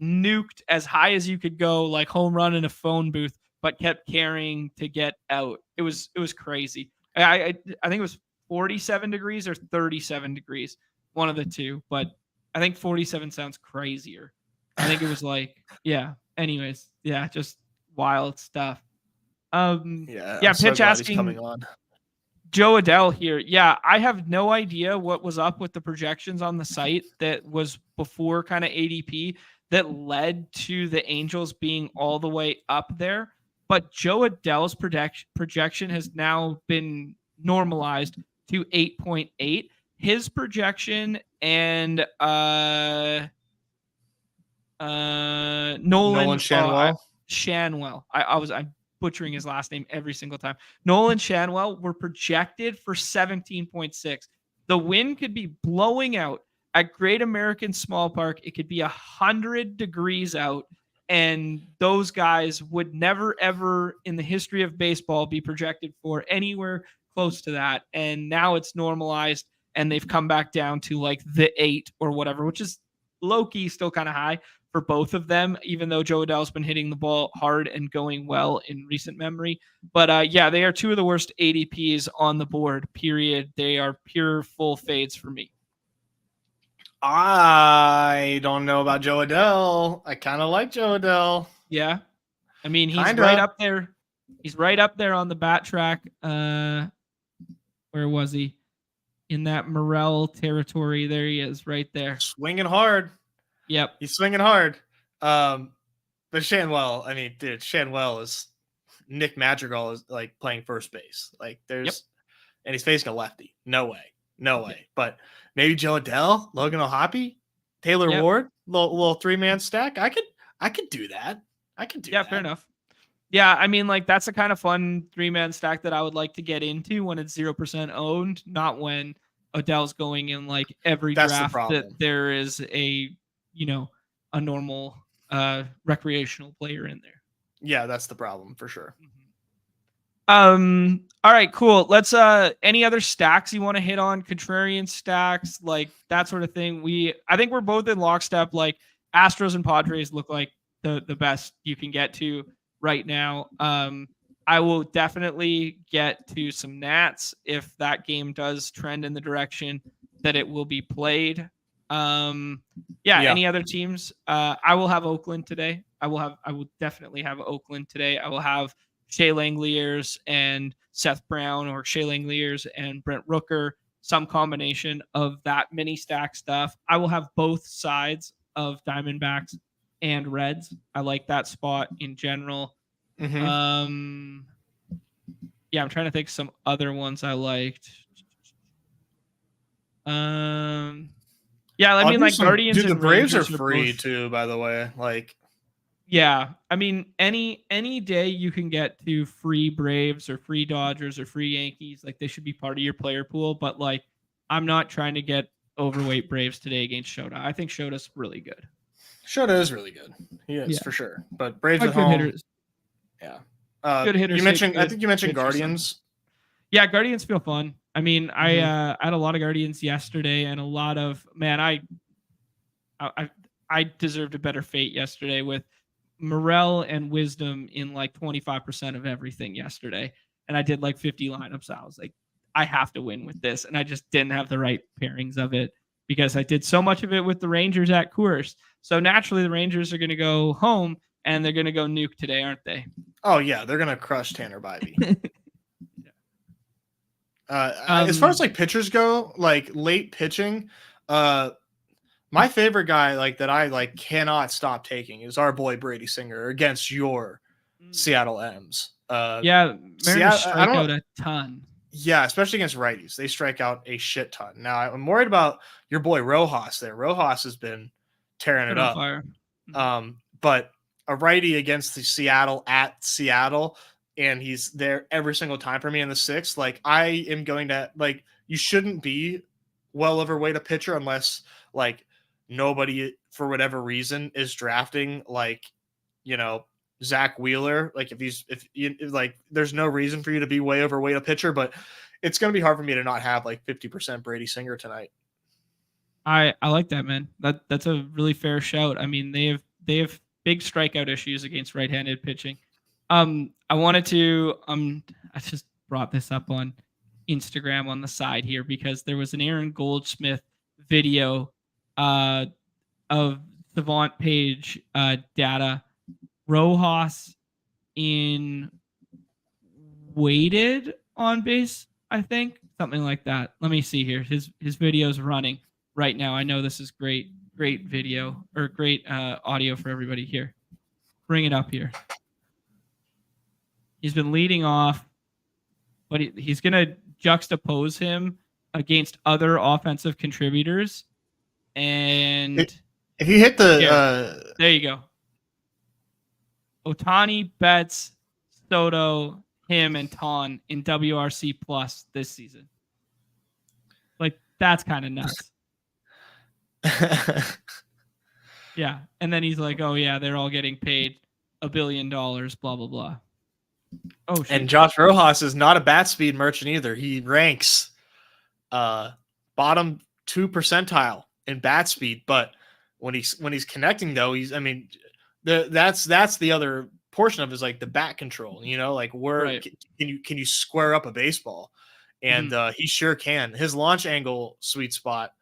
nuked as high as you could go, like home run in a phone booth, but kept carrying to get out. It was crazy. I think it was 47 degrees or 37 degrees, one of the two, but I think 47 sounds crazier. I think it was like, yeah. Anyways, yeah, just wild stuff. Pitch asking coming on. Joe Adele here. Yeah, I have no idea what was up with the projections on the site that was before kind of ADP that led to the Angels being all the way up there. But Joe Adele's projection has now been normalized to 8.8. His projection and Nolan Shanwell. I'm butchering his last name every single time. Nolan Shanwell were projected for 17.6. The wind could be blowing out at Great American Small Park. It could be 100 degrees out, and those guys would never, ever in the history of baseball be projected for anywhere close to that. And now it's normalized, and they've come back down to like the 8 or whatever, which is low-key still kind of high for both of them, even though Joe Adele's been hitting the ball hard and going well in recent memory. But yeah, they are two of the worst ADPs on the board, period. They are pure full fades for me. I don't know about Joe Adele. I kind of like Joe Adele. Yeah. I mean, he's right up there. He's right up there on the bat track. Where was he? In that Morel territory. There he is, right there. Swinging hard. Yep. He's swinging hard. But Shanwell, I mean, dude, Shanwell is Nick Madrigal is like playing first base. Like there's, and he's facing a lefty. No way. But maybe Joe Adell, Logan O'Hoppe, Taylor Ward, little 3-man stack. I could do that. I could do that. Yeah, fair enough. Yeah, I mean, like that's a kind of fun 3-man stack that I would like to get into when it's 0% owned, not when Odell's going in like every draft that there is a normal recreational player in there. Yeah, that's the problem for sure. All right, cool. Let's any other stacks you want to hit on? Contrarian stacks, like that sort of thing. I think we're both in lockstep. Like Astros and Padres look like the best you can get to right now. I will definitely get to some Nats if that game does trend in the direction that it will be played. Any other teams? I will have Oakland today. I will definitely have Oakland today. I will have Shea Langeliers and Seth Brown, or Shea Langeliers and Brent Rooker, some combination of that mini stack stuff. I will have both sides of Diamondbacks and Reds. I like that spot in general. I'm trying to think of some other ones I liked. Guardians dude, and the Braves Rangers are free too, by the way. Like, yeah, I mean, any day you can get to free Braves or free Dodgers or free Yankees, like they should be part of your player pool. But like, I'm not trying to get overweight Braves today against Shota. I think Shota's really good. Shota is really good. He is for sure. But Braves at good home. Hitters. Yeah. Good hitters. I think you mentioned Guardians. Yeah, Guardians feel fun. I mean, I had a lot of Guardians yesterday, and a lot of I deserved a better fate yesterday with Morel and Wisdom in like 25% of everything yesterday, and I did like 50 lineups. I was like, I have to win with this, and I just didn't have the right pairings of it because I did so much of it with the Rangers at Coors. So naturally, the Rangers are going to go home, and they're going to go nuke today, aren't they? Oh yeah, they're going to crush Tanner Bybee. As far as like pitchers go, like late pitching, my favorite guy like that I like cannot stop taking is our boy Brady Singer against your Seattle M's. Mariners strike out a ton. Yeah, especially against righties. They strike out a shit ton. Now I'm worried about your boy Rojas there. Rojas has been tearing it up. Fire. But a righty against the Seattle at Seattle, and he's there every single time for me in the sixth. Like I am going to like, you shouldn't be well overweight a pitcher unless like nobody for whatever reason is drafting like, Zach Wheeler. Like if like, there's no reason for you to be way overweight a pitcher, but it's going to be hard for me to not have like 50% Brady Singer tonight. I like that, man. That's a really fair shout. I mean, they have big strikeout issues against right-handed pitching. I wanted to I just brought this up on Instagram on the side here because there was an Aaron Goldsmith video of Savant page data. Rojas in weighted on base, I think, something like that. Let me see here. His video's running right now. I know this is great video or great audio for everybody here. Bring it up here. He's been leading off, but he's going to juxtapose him against other offensive contributors. And if you hit the there you go. Ohtani, Betts, Soto, him, and Ton in WRC plus this season. Like that's kind of nuts. Yeah, and then he's like, "Oh yeah, they're all getting paid $1 billion." Blah blah blah. Oh, shit. And Josh Rojas is not a bat speed merchant either. He ranks bottom 2 percentile in bat speed, but when he's connecting though, that's the other portion of it is like the bat control. Like where right. can you square up a baseball, and he sure can. His launch angle sweet spot,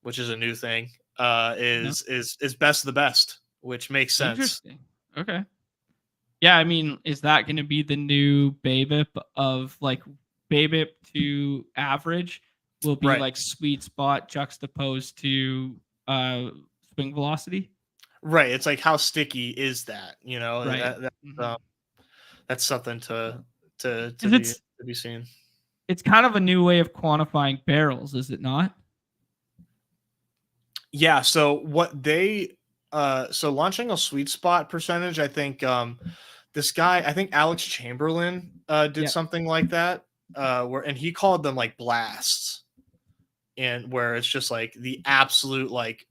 which is a new thing, is best of the best, which makes sense. Interesting. Okay. Yeah, I mean, is that going to be the new BABIP of like BABIP to average will be like sweet spot juxtaposed to swing velocity? Right. It's like, how sticky is that? You know, Right. that's something to 'Cause be seen. it's kind of a new way of quantifying barrels, is it not? Yeah. So what they so launching a sweet spot percentage, I think this guy, I think Alex Chamberlain did Yeah. something like that. And he called them like blasts. And where it's just like the absolute like,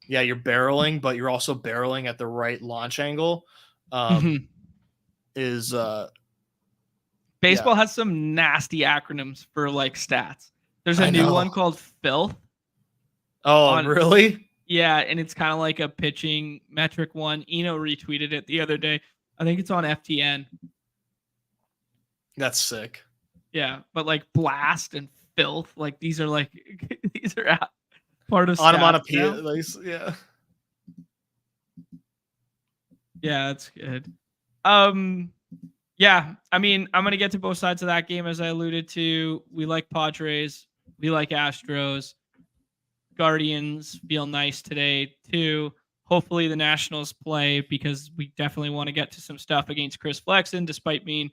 yeah, you're barreling, but you're also barreling at the right launch angle. Mhm. Is Baseball has some nasty acronyms for like stats. There's a I new know. one called filth. Oh, really? Yeah, and it's kind of like a pitching metric one. Eno retweeted it the other day. I think it's on FTN. That's sick. Yeah, but like blast and filth, like these are like these are part of stats Onomatopoeia, now. like, yeah. Yeah, that's good. Yeah, I mean, I'm gonna get to both sides of that game as I alluded to. We like Padres, we like Astros. Guardians feel nice today too. Hopefully the Nationals play because we definitely want to get to some stuff against Chris Flexen, despite being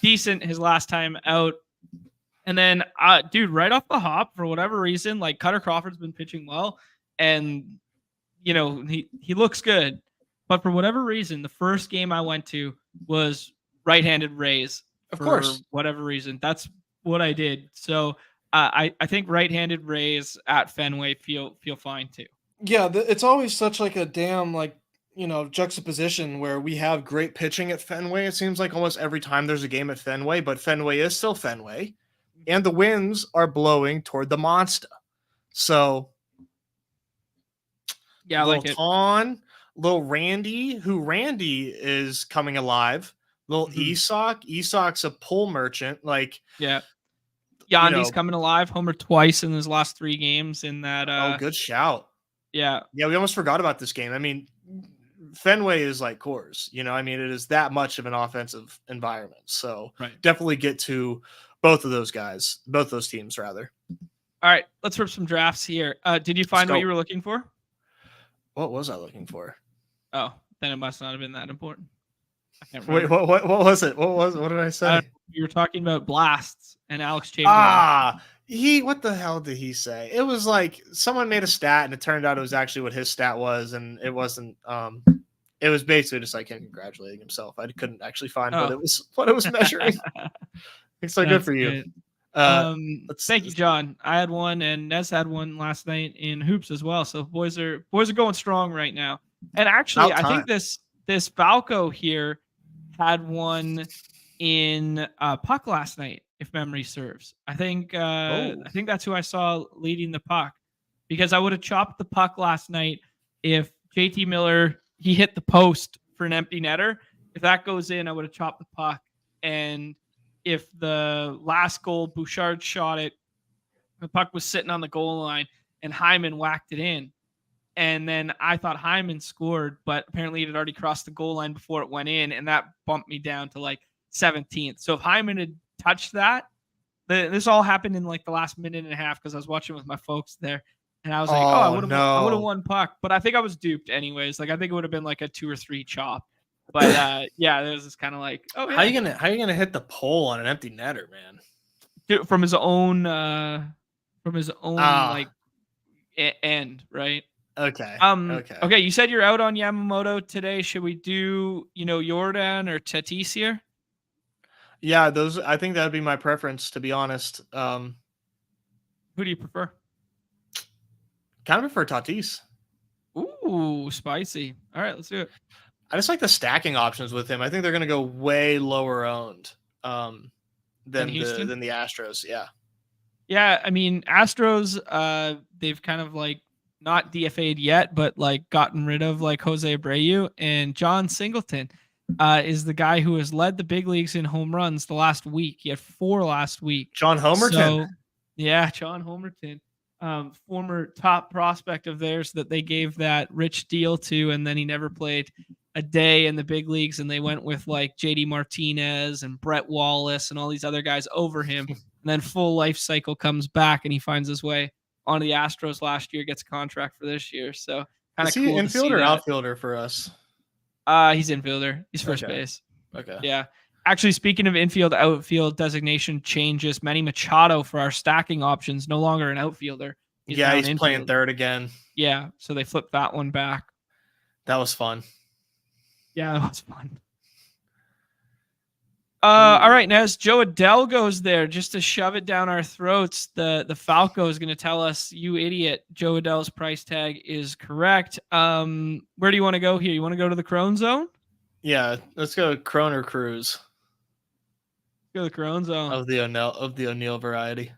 decent his last time out. And then, dude, right off the hop, for whatever reason, like Cutter Crawford's been pitching well, and you know he looks good. But for whatever reason, the first game I went to was right-handed Rays. Of course, whatever reason, that's what I did. So I think right-handed Rays at Fenway feel fine too. yeah. It's always such like a damn like, you know, juxtaposition where we have great pitching at Fenway. It seems like almost every time there's a game at Fenway, but Fenway is still Fenway, and the winds are blowing toward the monster. So Yeah, little like Ton, little Randy, who Randy is coming alive. Little Esok's a pull merchant. Like, yeah. Yandy's coming alive. Homer twice in his last 3 games in that. Oh, good shout. Yeah. Yeah, we almost forgot about this game. I mean, Fenway is like Coors. You know, I mean, it is that much of an offensive environment. So definitely get to both of those guys, both those teams, rather. All right, let's rip some drafts here. Did you find what you were looking for? What was I looking for? Oh, then it must not have been that important. I can't remember. Wait, what was it? What did I say? You were talking about blasts and Alex Chamberlain. What the hell did he say? It was like someone made a stat and it turned out it was actually what his stat was, and it wasn't. It was basically just like him congratulating himself. I couldn't actually find what it was measuring. It's so good for you. Thank you, John. I had one, and Nez had one last night in hoops as well. So boys are going strong right now. And actually, I think this Falco here had one in puck last night, if memory serves. I think that's who I saw leading the puck, because I would have chopped the puck last night if JT Miller, he hit the post for an empty netter. If that goes in, I would have chopped the puck. And if the last goal, Bouchard shot it, the puck was sitting on the goal line and Hyman whacked it in. And then I thought Hyman scored, but apparently it had already crossed the goal line before it went in, and that bumped me down to like 17th. So if Hyman had touched that, this all happened in like the last minute and a half because I was watching with my folks there, and I was like, I would have won puck, but I think I was duped anyways. Like I think it would have been like a 2 or 3 chop. But yeah, it was just kind of like, how are you gonna hit the pole on an empty netter, man? Dude, from his own like end, right? Okay. Okay. You said you're out on Yamamoto today. Should we do, Jordan or Tatis here? Yeah, I think that'd be my preference, to be honest. Who do you prefer? Kind of prefer Tatis. Ooh, spicy. All right, let's do it. I just like the stacking options with him. I think they're going to go way lower owned than the Astros. Yeah. Yeah, I mean, Astros, they've kind of like not DFA'd yet, but like gotten rid of like Jose Abreu, and John Singleton is the guy who has led the big leagues in home runs the last week. He had 4 last week. John Homerton. So, yeah, John Homerton, former top prospect of theirs that they gave that rich deal to, and then he never played a day in the big leagues, and they went with like JD Martinez and Brett Wallace and all these other guys over him. And then full life cycle comes back and he finds his way onto the Astros last year, gets a contract for this year. So Kind Is of he cool to see infielder or that. outfielder for us? He's infielder. He's first Okay. base. Okay. Yeah. Actually, speaking of infield, outfield designation changes. Manny Machado for our stacking options, no longer an outfielder. He's now an playing infielder. third again. Yeah, so they flipped that one back. That was fun. Yeah, that was fun. All right, Nez. Joe Adele goes there just to shove it down our throats. The Falco is going to tell us, you idiot, Joe Adele's price tag is correct. Where do you want to go here? You want to go to the Crone Zone? Yeah, let's go Croner Cruise. Go to the Crone Zone Of the O'Neill variety.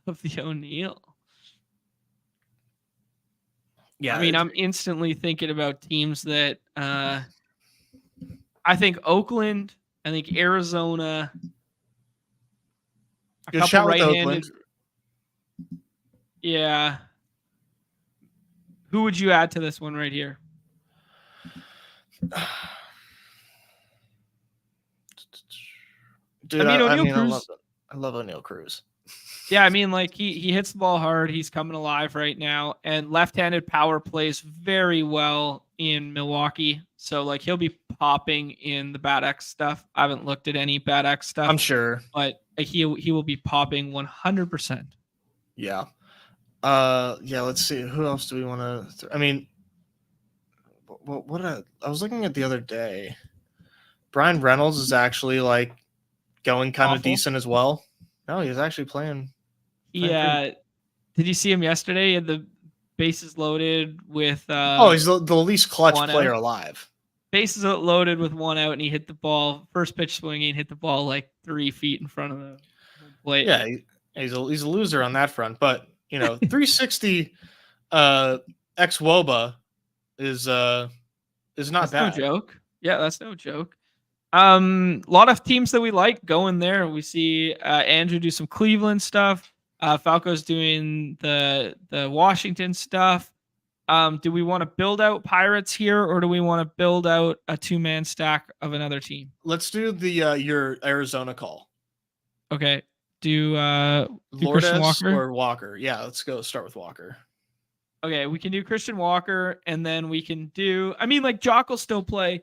of the O'Neill. Yeah, I mean, I'm instantly thinking about teams that I think Oakland, I think Arizona. good shot with Oakland. Yeah. Who would you add to this one right here? Dude, O'Neill Cruz. I love O'Neill Cruz. Yeah, I mean, like he hits the ball hard. He's coming alive right now, and left-handed power plays very well in Milwaukee. So like he'll be popping in the Bad X stuff. I haven't looked at any Bad X stuff. I'm sure, but he will be popping 100%. Yeah. Yeah. Let's see. Who else do we want to? I mean, what I was looking at the other day. Brian Reynolds is actually like going kind of decent as well. No, he's actually playing. Yeah. Did you see him yesterday? He had the bases loaded with. He's the least clutch player alive. Bases loaded with one out, and he hit the ball first pitch swinging, hit the ball like 3 feet in front of the plate. Yeah, he's a loser on that front, but 360 ex Woba is not that's bad. No joke. Yeah, that's no joke. A lot of teams that we like going there. We see Andrew do some Cleveland stuff. Falco's doing the Washington stuff. Do we want to build out Pirates here, or do we want to build out a 2-man stack of another team? Let's do the your Arizona call. Okay. Do Lourdes Walker or Walker? Yeah, let's go start with Walker. Okay, we can do Christian Walker, and then we can do. I mean, like Jock will still play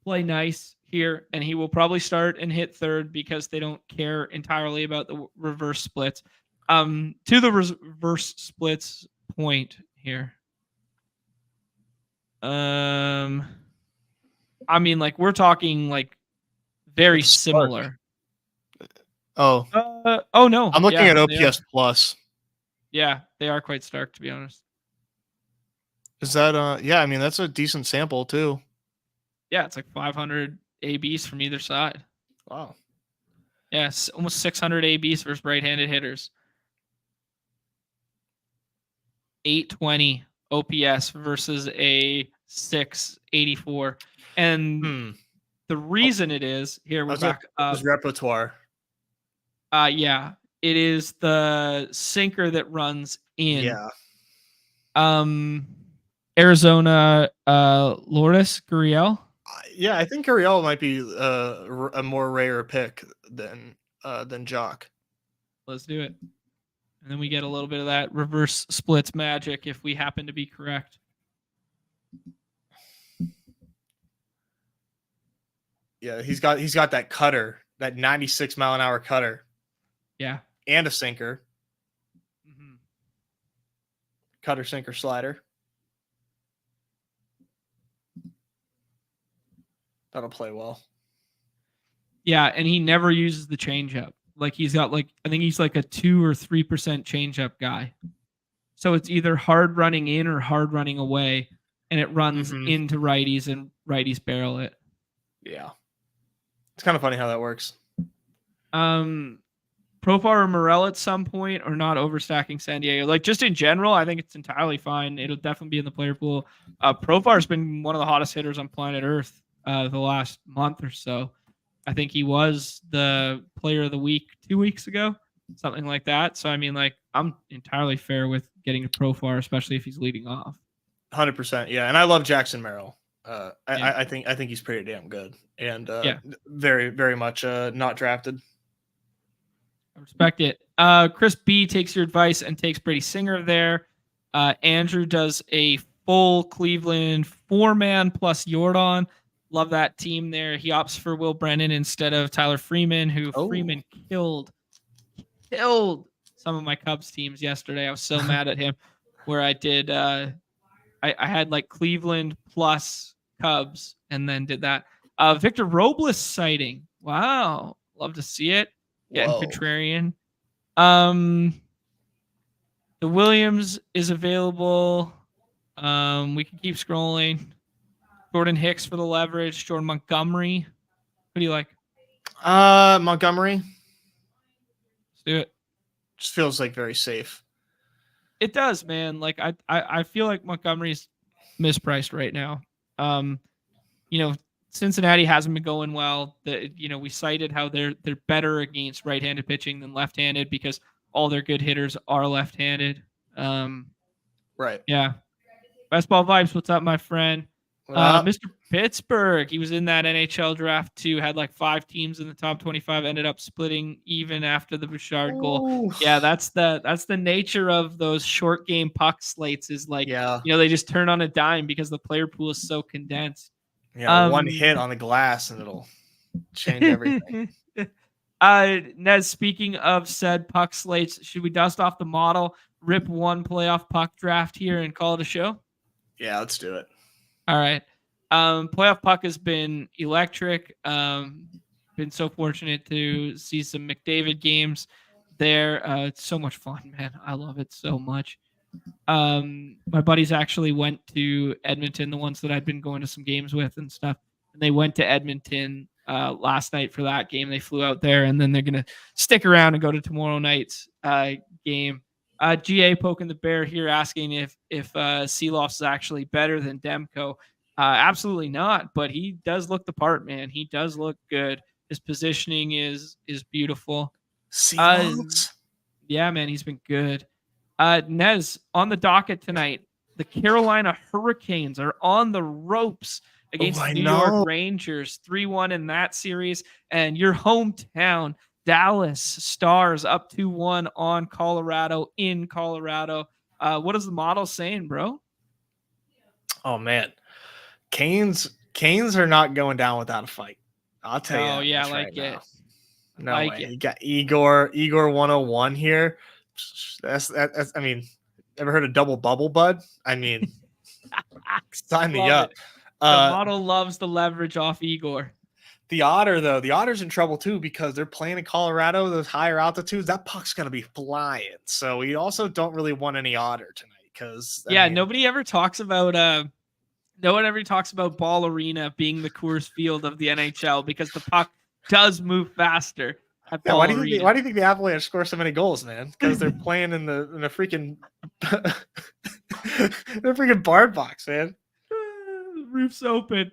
nice here, and he will probably start and hit third because they don't care entirely about the reverse splits. To the reverse splits point here. I mean, like we're talking like very similar. Oh. No. I'm looking at OPS plus. Yeah, they are quite stark, to be honest. Is that yeah, I mean that's a decent sample too. Yeah, it's like 500 ABs from either side. Wow. Yes, almost 600 ABs versus right-handed hitters. 820 OPS versus a 684. And the reason it is here we're back up. Repertoire. Yeah, it is the sinker that runs in. Yeah. Arizona Lourdes Gurriel. Yeah, I think Gurriel might be a more rare pick than Jock. Let's do it. And then we get a little bit of that reverse splits magic if we happen to be correct. Yeah, he's got that cutter, that 96 mile an hour cutter. Yeah. And a sinker. Mm-hmm. Cutter, sinker, slider. That'll play well. Yeah, and he never uses the changeup. Like he's got I think he's like a 2 or 3% changeup guy. So it's either hard running in or hard running away, and it runs into righties and righties barrel it. Yeah. It's kind of funny how that works. Profar or Morel at some point, or not overstacking San Diego. Like just in general, I think it's entirely fine. It'll definitely be in the player pool. Profar's been one of the hottest hitters on planet Earth the last month or so. I think he was the player of the week 2 weeks ago, something like that. So I mean, like I'm entirely fair with getting a Profar, especially if he's leading off. 100%, yeah. And I love Jackson Merrill. I think he's pretty damn good, and very very much not drafted. I respect it. Chris B takes your advice and takes Brady Singer there. Andrew does a full Cleveland 4-man plus Jordan. Love that team there. He opts for Will Brennan instead of Tyler Freeman, who Freeman killed some of my Cubs teams yesterday. I was so mad at him where I did I had like Cleveland plus Cubs and then did that. Victor Robles sighting. Wow. Love to see it. Getting contrarian. The Williams is available. We can keep scrolling. Jordan Hicks for the leverage. Jordan Montgomery. What do you like? Montgomery. Let's do it. Just feels like very safe. It does, man. Like I feel like Montgomery's mispriced right now. Cincinnati hasn't been going well. We cited how they're better against right-handed pitching than left-handed because all their good hitters are left-handed. Right. Yeah. Best ball vibes. What's up, my friend? Mr. Pittsburgh. He was in that NHL draft too. Had like 5 teams in the top 25. Ended up splitting even after the Bouchard goal. Yeah, that's the nature of those short game puck slates. Is like, they just turn on a dime because the player pool is so condensed. Yeah, one hit on the glass and it'll change everything. Nez, speaking of said puck slates, should we dust off the model, rip one playoff puck draft here, and call it a show? Yeah, let's do it. All right. Playoff puck has been electric. Been so fortunate to see some McDavid games there. It's so much fun, man. I love it so much. My buddies actually went to Edmonton, the ones that I'd been going to some games with and stuff. And they went to Edmonton last night for that game. They flew out there, and then they're going to stick around and go to tomorrow night's game. GA poking the bear here, asking if Seeloff's is actually better than Demko. Absolutely not, but he does look the part, man. He does look good. His positioning is beautiful. Yeah, man, he's been good. Nez, on the docket tonight, the Carolina Hurricanes are on the ropes against the New York Rangers, 3-1 in that series, and your hometown Dallas Stars up 2-1 on Colorado in Colorado. What is the model saying, bro? Oh man, Canes are not going down without a fight. I'll tell you. Oh yeah, I like it. No way. You got Igor 101 here. That's I mean, ever heard of double bubble, bud? I mean, sign me up. The model loves the leverage off Igor. The Otter's in trouble too because they're playing in Colorado, those higher altitudes. That puck's gonna be flying. So we also don't really want any Otter tonight because nobody ever talks about no one ever talks about Ball Arena being the Coors Field of the NHL because the puck does move faster. Why do you think the Avalanche score so many goals, man? Because they're playing in the freaking the freaking barn box, man. Roof's open.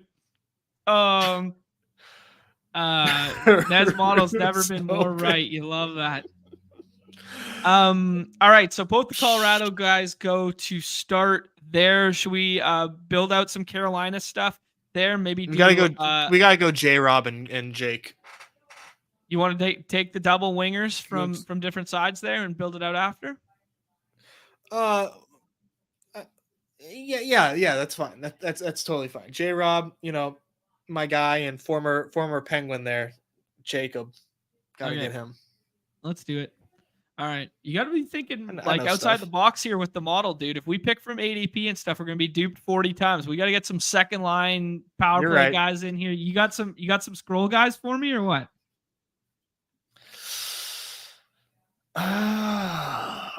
Ned's model's never been more right. You love that. All right, so both the Colorado guys go to start there. Should we build out some Carolina stuff there? Maybe we gotta go J-Rob and Jake. You want to take the double wingers from different sides there and build it out after? Yeah, that's fine. That's totally fine. J-Rob, my guy and former Penguin there, Jacob. Gotta get him. Let's do it. All right. You got to be thinking outside the box here with the model, dude. If we pick from ADP and stuff, we're going to be duped 40 times. We got to get some second line power play guys in here. You got some scroll guys for me or what?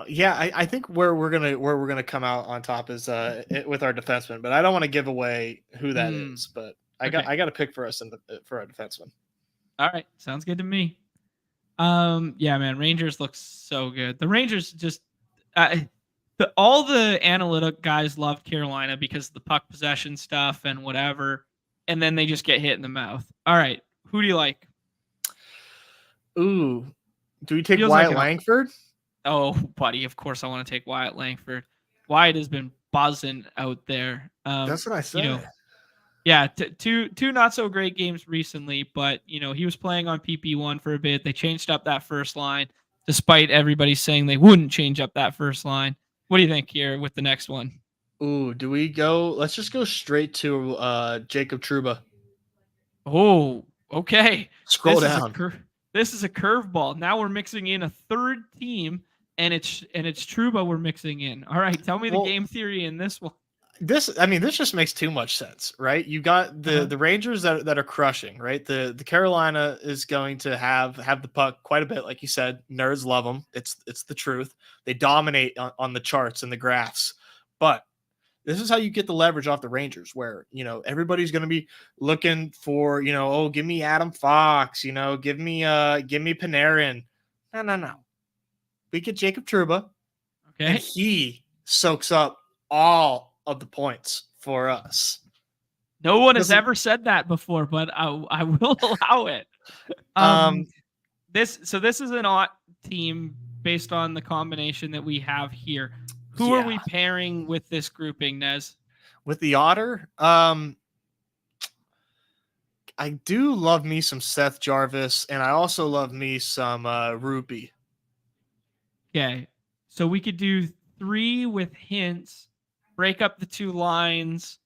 Yeah, I think where we're gonna come out on top is with our defenseman, but I don't want to give away who that is. But I got a pick for us for our defenseman. All right, sounds good to me. Yeah, man, Rangers looks so good. The Rangers just all the analytic guys love Carolina because of the puck possession stuff and whatever, and then they just get hit in the mouth. All right, who do you like? Ooh. Do we take Wyatt Langford? Oh, buddy, of course I want to take Wyatt Langford. Wyatt has been buzzing out there. That's what I said. Yeah, two not so great games recently, but he was playing on PP1 for a bit. They changed up that first line, despite everybody saying they wouldn't change up that first line. What do you think here with the next one? Ooh, do we go? Let's just go straight to Jacob Trouba. Oh, okay. Scroll This down. This is a curveball. Now we're mixing in a third team, and it's Trouba we're mixing in. All right, tell me the game theory in this one. This just makes too much sense, right? You got the Rangers that are crushing, right? The Carolina is going to have the puck quite a bit, like you said. Nerds love them. It's the truth. They dominate on the charts and the graphs, but this is how you get the leverage off the Rangers, where, everybody's going to be looking for, oh, give me Adam Fox, give me Panarin. No. We get Jacob Trouba. Okay. And he soaks up all of the points for us. No one has ever said that before, but I will allow it. This is an odd team based on the combination that we have here. Who are we pairing with this grouping, Nez? With the Otter? I do love me some Seth Jarvis, and I also love me some Rupee. Okay. So we could do 3 with hints, break up the 2 lines,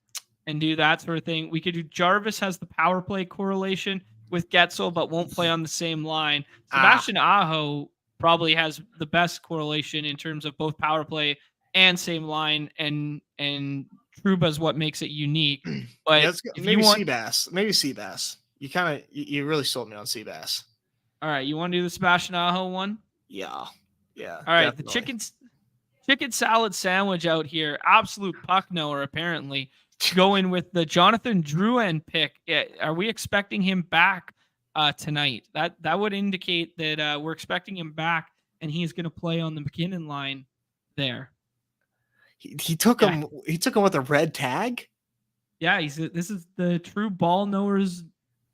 and do that sort of thing. We could do Jarvis has the power play correlation with Getzel, but won't play on the same line. Sebastian Aho probably has the best correlation in terms of both power play and same line, and Trouba is what makes it unique. But maybe Seabass. Maybe Seabass. You really sold me on Seabass. All right, you want to do the Sebastian Aho one? Yeah. All right, definitely. The chicken salad sandwich out here, absolute puck knower apparently, going with the Jonathan Drouin pick. Are we expecting him back tonight? That would indicate that we're expecting him back, and he's going to play on the McKinnon line there. He took him. He took him with a red tag. Yeah, this is the true ball knowers.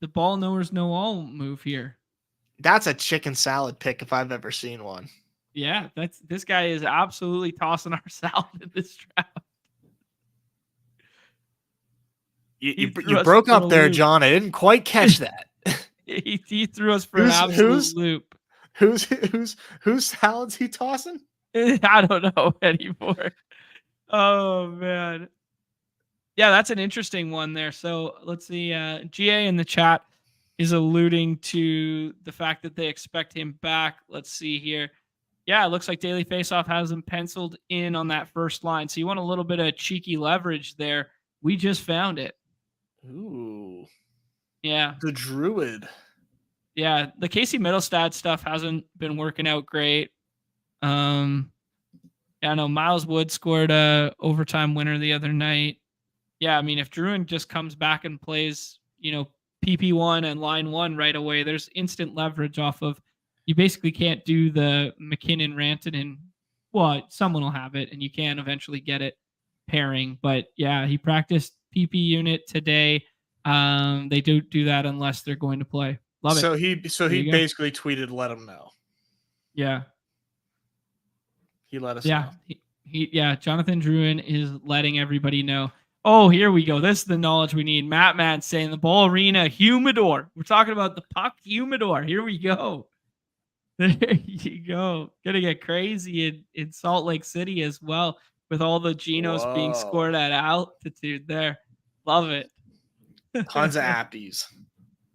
The ball knowers know all move here. That's a chicken salad pick if I've ever seen one. Yeah, this guy is absolutely tossing our salad in this draft. You broke up there, John. I didn't quite catch that. he threw us for an absolute loop. Whose salads he tossing? I don't know anymore. Oh man. Yeah, that's an interesting one there. So let's see. GA in the chat is alluding to the fact that they expect him back. Let's see here. Yeah, it looks like Daily Faceoff has him penciled in on that first line. So you want a little bit of cheeky leverage there. We just found it. Ooh. Yeah. The Druid. Yeah, the Casey Middlestad stuff hasn't been working out great. I know Miles Wood scored a overtime winner the other night. Yeah, I mean, if Drouin just comes back and plays, PP1 and line 1 right away, there's instant leverage off of. You basically can't do the McKinnon Rantanen. Well, someone will have it, and you can eventually get it pairing. But yeah, he practiced PP unit today. They don't do that unless they're going to play. Love it. So he basically tweeted, "Let him know." Yeah. He let us know. Jonathan Drouin is letting everybody know. Oh, here we go. This is the knowledge we need. Matt Mann saying the Ball Arena humidor. We're talking about the puck humidor. Here we go. There you go. Gonna get crazy in Salt Lake City as well, with all the Genos being scored at altitude there. Love it. Tons of appies.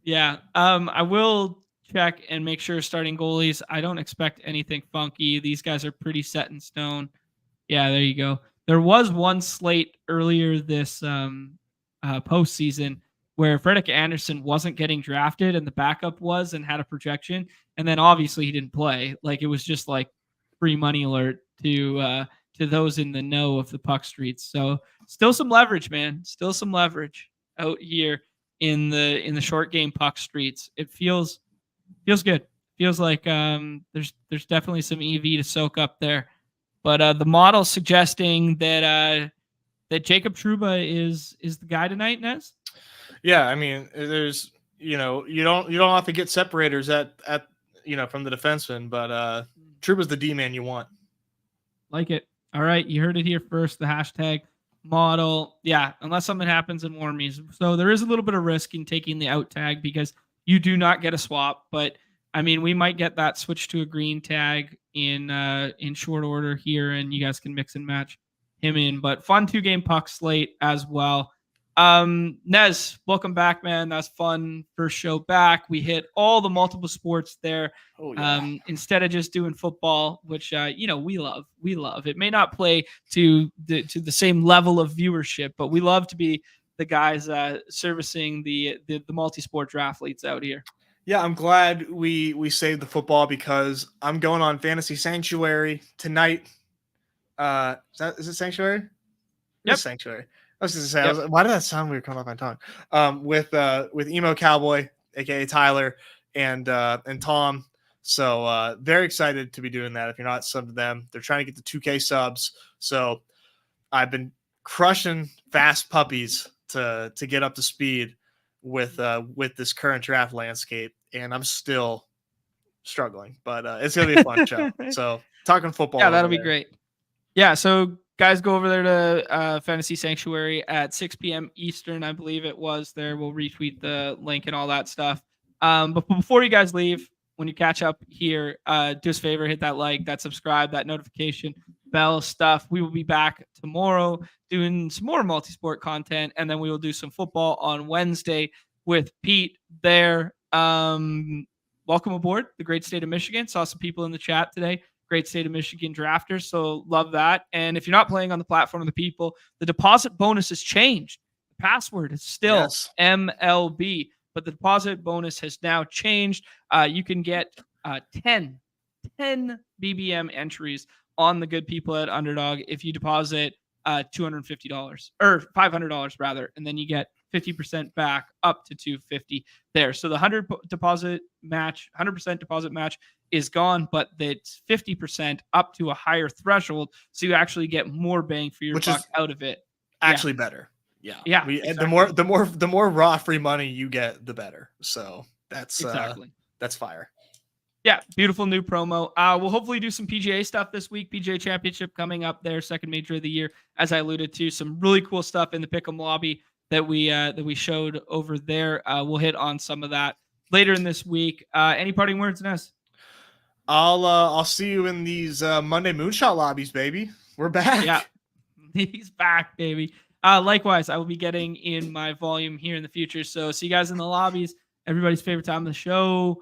Yeah. I will check and make sure starting goalies. I don't expect anything funky. These guys are pretty set in stone. Yeah, there you go. There was one slate earlier this postseason where Fredrik Anderson wasn't getting drafted and the backup was and had a projection. And then obviously he didn't play. Like, it was just like free money alert to those in the know of the puck streets. So still some leverage, man. Still some leverage out here in the short game puck streets. It feels good. Feels like there's definitely some EV to soak up there. But the model suggesting that Jacob Trouba is the guy tonight, Nez? Yeah, I mean, there's you don't have to get separators at from the defenseman, but Trouba's the D man you want. Like it. All right, you heard it here first. The hashtag model. Yeah, unless something happens in Warmies. So there is a little bit of risk in taking the out tag because you do not get a swap, but I mean, we might get that switch to a green tag in short order here, and you guys can mix and match him in. But fun 2-game puck slate as well. Nez, welcome back, man. That's fun. First show back. We hit all the multiple sports there. Oh, yeah. Instead of just doing football, which we love. We love. It may not play to the same level of viewership, but we love to be the guys servicing the multi-sport draft leads out here. Yeah, I'm glad we saved the football because I'm going on Fantasy Sanctuary tonight. Is it Sanctuary? Yep. It's Sanctuary. I was just gonna say, why did that sound weird coming off my tongue? With Emo Cowboy, aka Tyler, and Tom. So very excited to be doing that. If you're not subbed to them, they're trying to get the 2K subs. So I've been crushing fast puppies to get up to speed with this current draft landscape, and I'm still struggling. But it's gonna be a fun show. So talking football. Yeah, that'll be great. Yeah, so guys, go over there to Fantasy Sanctuary at 6 p.m. Eastern, I believe it was there. We'll retweet the link and all that stuff. But before you guys leave, when you catch up here, do us a favor, hit that like, that subscribe, that notification bell stuff. We will be back tomorrow doing some more multi-sport content, and then we will do some football on Wednesday with Pete there. Welcome aboard the great state of Michigan. Saw some people in the chat today. Great state of Michigan drafters. So love that. And if you're not playing on the platform of the people, the deposit bonus has changed. The password is still MLB, but the deposit bonus has now changed. You can get 10 BBM entries on the good people at Underdog if you deposit $250 or $500 rather, and then you get 50% back up to $250 there. So the 100% deposit match is gone, but it's 50% up to a higher threshold, so you actually get more bang for your buck out of it. Actually better. Yeah. Exactly. The more raw free money you get, the better. So that's fire. Yeah, beautiful new promo. We'll hopefully do some PGA stuff this week. PGA Championship coming up there, second major of the year, as I alluded to. Some really cool stuff in the Pick'em lobby that we showed over there. We'll hit on some of that later in this week. Any parting words, Nez? I'll see you in these Monday Moonshot lobbies, baby. We're back. Yeah, he's back, baby. Likewise, I will be getting in my volume here in the future. So see you guys in the lobbies. Everybody's favorite time of the show.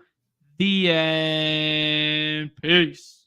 The end. Peace.